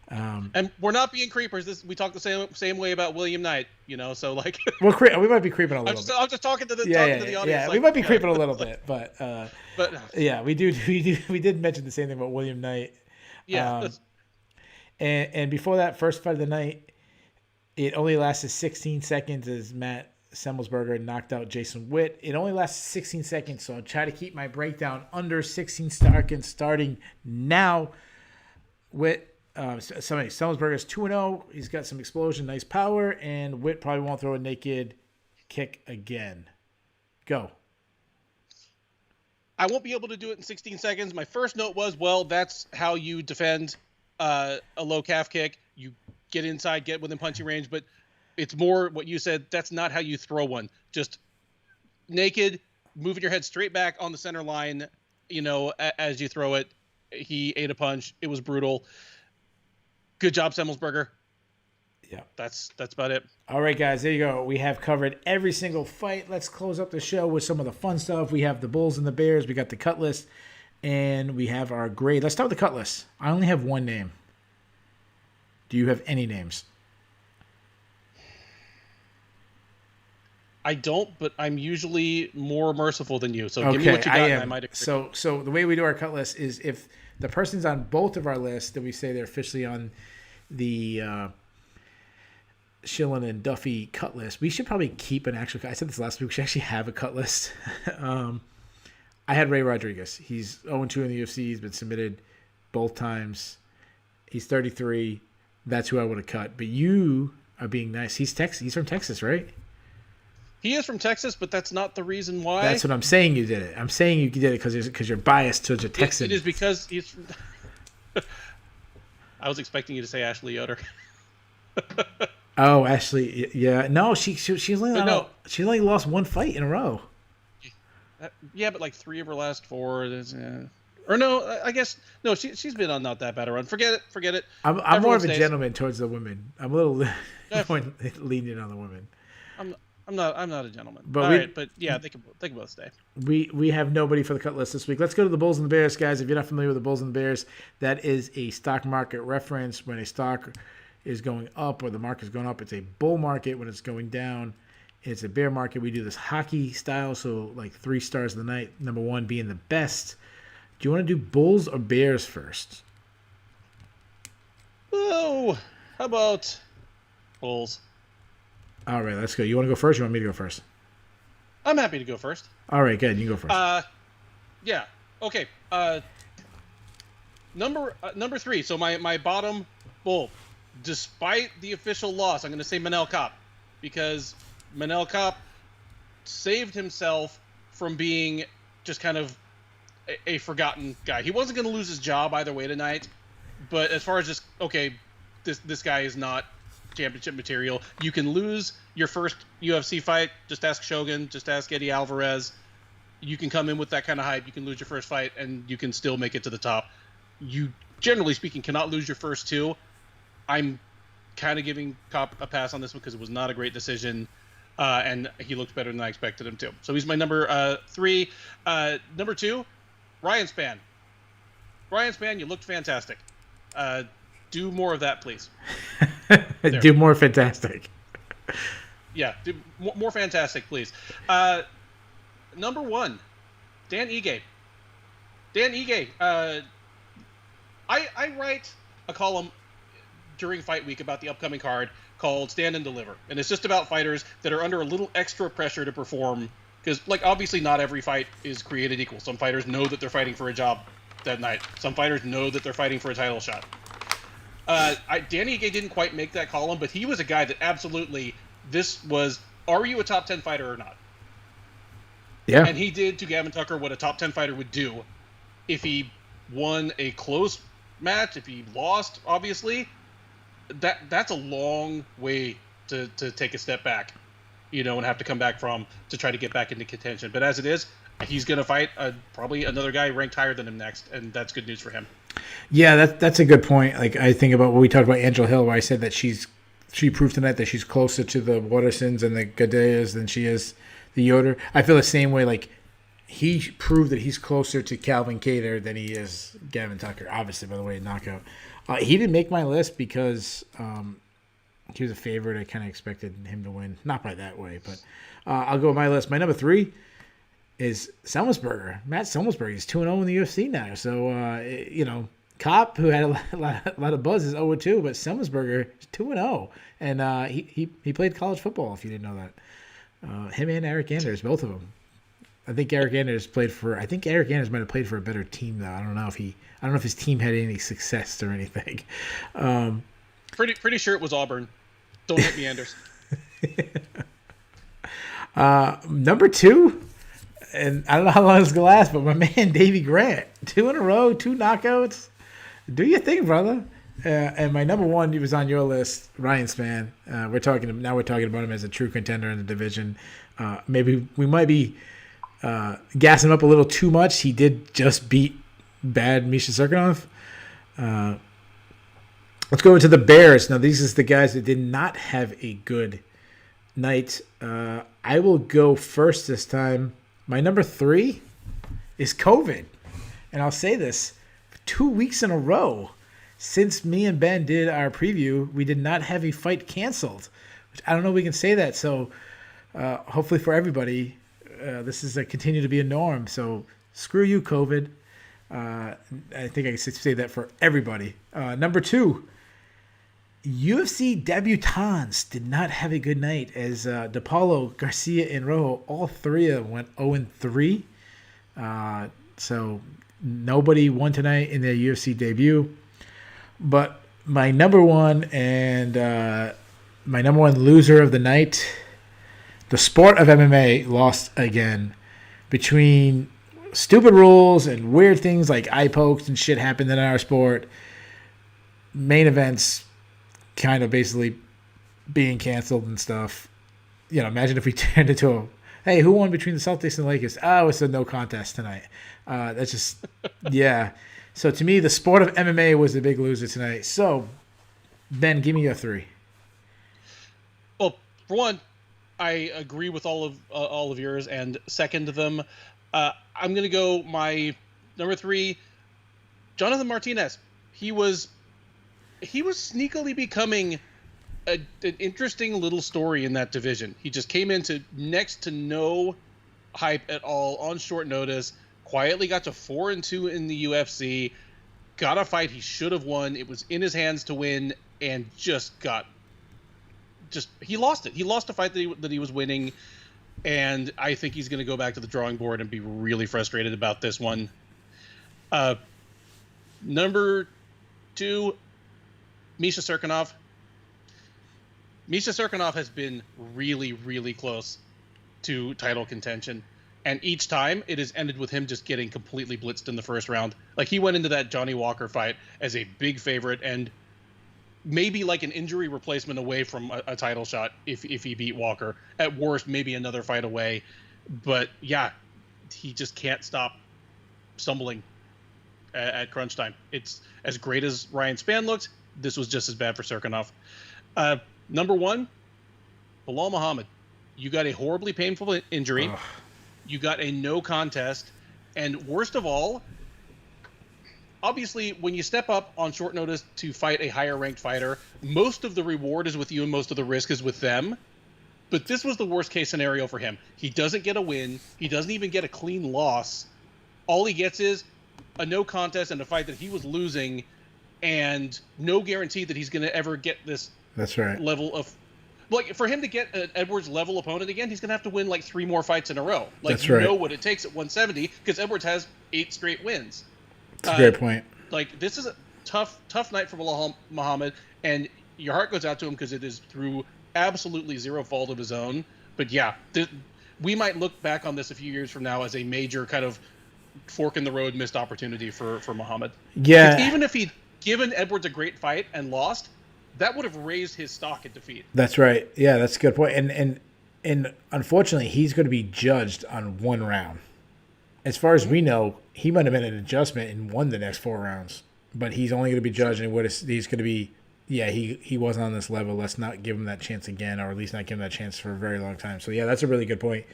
And we're not being creepers. We talk the same way about William Knight, so like. We might be creeping a little bit. I'm just talking to the audience. Yeah, we might be creeping a little bit, but yeah, we did mention the same thing about William Knight. Yeah. And before that first fight of the night, it only lasted 16 seconds as Matt Semmelsberger knocked out Jason Witt. It only lasted 16 seconds, so I'll try to keep my breakdown under 16 seconds starting now. Semmelsberger's 2-0. He's got some explosion, nice power, and Witt probably won't throw a naked kick again. Go. I won't be able to do it in 16 seconds. My first note was, that's how you defend a low calf kick. You get inside, get within punching range, but it's more what you said. That's not how you throw one. Just naked, moving your head straight back on the center line, as you throw it. He ate a punch. It was brutal. Good job, Semmelsberger. Yeah. That's about it. All right, guys, there you go. We have covered every single fight. Let's close up the show with some of the fun stuff. We have the Bulls and the Bears. We got the cut list. And we have our grade. Let's start with the cut list. I only have one name. Do you have any names? I don't, but I'm usually more merciful than you. So give me what you got, and I might agree. So the way we do our cut list is if the person's on both of our lists, then we say they're officially on the Shillan and Duffy cut list. We should probably keep an actual. I said this last week. We should actually have a cut list. I had Ray Rodriguez. He's 0-2 in the UFC. He's been submitted both times. He's 33. That's who I would have cut. But you are being nice. He's from Texas, right? He is from Texas, but that's not the reason why. That's what I'm saying. You did it. I'm saying you did it because you're biased towards a Texan. It is because he's from. I was expecting you to say Ashley Yoder. Oh, Ashley. Yeah. No, she's only lost one fight in a row. Yeah, but like 3 of her last 4. Or no, I guess no. She's been on not that bad a run. Forget it. I'm more of a gentleman towards the women. I'm a little more lenient on the women. I'm not a gentleman. But yeah, they can both stay. We have nobody for the cut list this week. Let's go to the Bulls and the Bears, guys. If you're not familiar with the Bulls and the Bears, that is a stock market reference. When a stock is going up or the market is going up, it's a bull market. When it's going down, it's a bear market. We do this hockey style, so like 3 stars of the night. Number 1 being the best. Do you want to do Bulls or Bears first? Oh, how about Bulls? All right, let's go. You want to go first? Or you want me to go first? I'm happy to go first. All right, good. You can go first. Yeah. Okay. Number 3. So my bottom Bull, despite the official loss, I'm going to say Manel Kape, because Manel Kape saved himself from being just kind of a forgotten guy. He wasn't going to lose his job either way tonight, but as far as just, okay, this guy is not championship material. You can lose your first UFC fight. Just ask Shogun. Just ask Eddie Alvarez. You can come in with that kind of hype. You can lose your first fight, and you can still make it to the top. You, generally speaking, cannot lose your first 2. I'm kind of giving Kape a pass on this one because it was not a great decision, and he looked better than I expected him to. So he's my number 3. Number 2, Ryan Spann. Ryan Spann, you looked fantastic. Do more of that, please. Do more fantastic. Yeah, do more fantastic, please. Number 1, Dan Ige. Dan Ige. I write a column during fight week about the upcoming card called Stand and Deliver, and it's just about fighters that are under a little extra pressure to perform, because like obviously not every fight is created equal. Some fighters know that they're fighting for a job that night. Some fighters know that they're fighting for a title shot. Danny Ige didn't quite make that column, but he was a guy that absolutely, this was are you a top 10 fighter or not? Yeah. And he did to Gavin Tucker what a top 10 fighter would do if he won a close match, if he lost, obviously. That's a long way to take a step back, and have to come back from to try to get back into contention. But as it is, he's going to fight probably another guy ranked higher than him next, and that's good news for him. Yeah, that's a good point. Like, I think about what we talked about Angela Hill, where I said that she proved tonight that she's closer to the Watersons and the Gadeas than she is the Yoder. I feel the same way. Like, he proved that he's closer to Calvin Kattar than he is Gavin Tucker. Obviously, by the way, knockout. He didn't make my list because he was a favorite. I kind of expected him to win. Not by that way, but I'll go with my list. My number 3 is Semelsberger. Matt Semelsberger. He's 2-0 in the UFC now. So, Kopp, who had a lot of buzz, is 0-2, but Semelsberger is 2-0. And he played college football, if you didn't know that. Him and Eric Anders, both of them. I think Eric Anders might have played for a better team, though. I don't know if his team had any success or anything. Pretty sure it was Auburn. Don't hit me, Anders. Number 2, and I don't know how long this is gonna last, but my man Davey Grant, 2 in a row, 2 knockouts. Do your thing, brother. And my number 1, he was on your list, Ryan Spann. We're talking about him as a true contender in the division. Maybe we might be gassing him up a little too much. He did just beat bad Misha Serkinov. Let's go into the Bears. Now, these are the guys that did not have a good night. I will go first this time. My number 3 is COVID. And I'll say this, 2 weeks in a row since me and Ben did our preview, we did not have a fight canceled. Which I don't know if we can say that. So hopefully for everybody, this is continue to be a norm. So screw you, COVID. I think I can say that for everybody. Number 2, UFC debutants did not have a good night as Paulo, Garcia, and Rojo, all 3 of them went 0-3. So nobody won tonight in their UFC debut. But my number 1 and my number 1 loser of the night, the sport of MMA lost again. Between stupid rules and weird things like eye pokes and shit happened in our sport, main events kind of basically being canceled and stuff. Imagine if we turned into a, hey, who won between the Celtics and the Lakers? Oh, it's a no contest tonight. That's just, yeah. So to me, the sport of MMA was the big loser tonight. So, Ben, give me your 3. Well, for one, I agree with all of yours and second them. I'm gonna go my number 3, Jonathan Martinez. He was sneakily becoming an interesting little story in that division. He just came into next to no hype at all on short notice. Quietly got to 4-2 in the UFC. Got a fight he should have won. It was in his hands to win, and he lost it. He lost a fight that he was winning, and I think he's going to go back to the drawing board and be really frustrated about this one. Number 2, Misha Serkinov. Misha Serkinov has been really, really close to title contention. And each time, it has ended with him just getting completely blitzed in the first round. Like, he went into that Johnny Walker fight as a big favorite and maybe like an injury replacement away from a title shot if he beat Walker. At worst, maybe another fight away. But, yeah, he just can't stop stumbling at crunch time. It's as great as Ryan Spann looked. This was just as bad for Serkinov. Number 1, Bilal Muhammad. You got a horribly painful injury. Ugh. You got a no contest. And worst of all, obviously, when you step up on short notice to fight a higher-ranked fighter, most of the reward is with you and most of the risk is with them. But this was the worst-case scenario for him. He doesn't get a win. He doesn't even get a clean loss. All he gets is a no contest and a fight that he was losing, and no guarantee that he's going to ever get this level of... Like, for him to get an Edwards-level opponent again, he's going to have to win, 3 more fights in a row. Know what it takes at 170, because Edwards has 8 straight wins. That's a great point. This is a tough night for Bilal Muhammad, and your heart goes out to him because it is through absolutely zero fault of his own. But yeah, we might look back on this a few years from now as a major kind of fork in the road missed opportunity for Muhammad. Yeah. Because even if he'd given Edwards a great fight and lost, that would have raised his stock at defeat. That's right. Yeah, that's a good point. And unfortunately, he's going to be judged on one round. As far as we know, he might have been an adjustment and won the next 4 rounds. But he's only going to be judged, and he's going to be, yeah, he wasn't on this level. Let's not give him that chance again, or at least not give him that chance for a very long time. So, yeah, that's a really good point.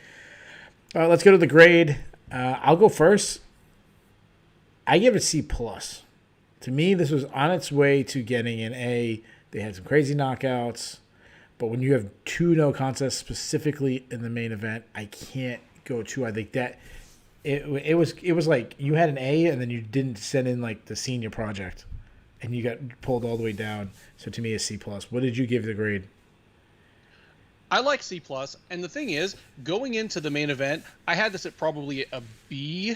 Let's go to the grade. I'll go first. I give it C+. To me, this was on its way to getting an A. They had some crazy knockouts. But when you have 2 no contests specifically in the main event, I can't go 2. I think that it was like you had an A and then you didn't send in like the senior project, and you got pulled all the way down. So to me, it's C+. What did you give the grade? I like C+, and the thing is, going into the main event, I had this at probably a B,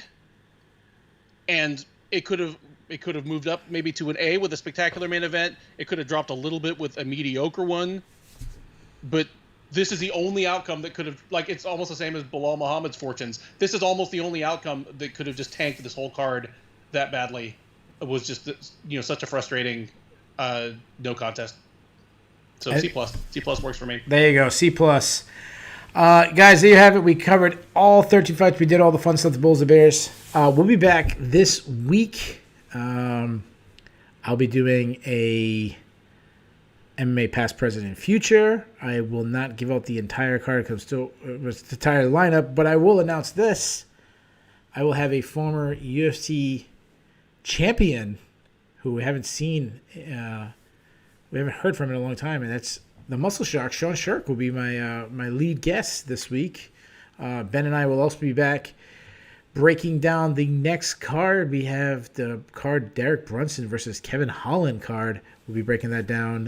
and it could have moved up maybe to an A with a spectacular main event. It could have dropped a little bit with a mediocre one, but this is the only outcome that could have, like, it's almost the same as Bilal Muhammad's fortunes. This is almost the only outcome that could have just tanked this whole card that badly. It was just, such a frustrating no contest. So C+. C+ works for me. There you go, C+. Guys, there you have it. We covered all 13 fights. We did all the fun stuff, the Bulls, the Bears. We'll be back this week. I'll be doing a MMA past, present, and future. I will not give out the entire card because it's the entire lineup, but I will announce this. I will have a former UFC champion who we haven't seen, we haven't heard from in a long time, and that's the Muscle Shark. Sean Shirk will be my lead guest this week. Ben and I will also be back breaking down the next card. We have the card Derek Brunson versus Kevin Holland card. We'll be breaking that down.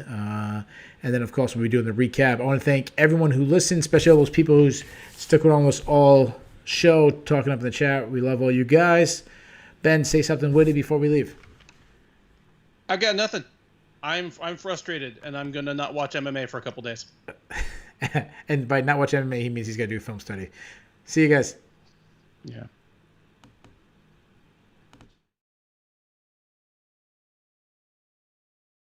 And then, of course, we'll be doing the recap. I want to thank everyone who listened, especially all those people who's stuck with almost all show, talking up in the chat. We love all you guys. Ben, say something witty before we leave. I've got nothing. I'm frustrated, and I'm going to not watch MMA for a couple days. And by not watch MMA, he means he's got to do a film study. See you guys. Yeah.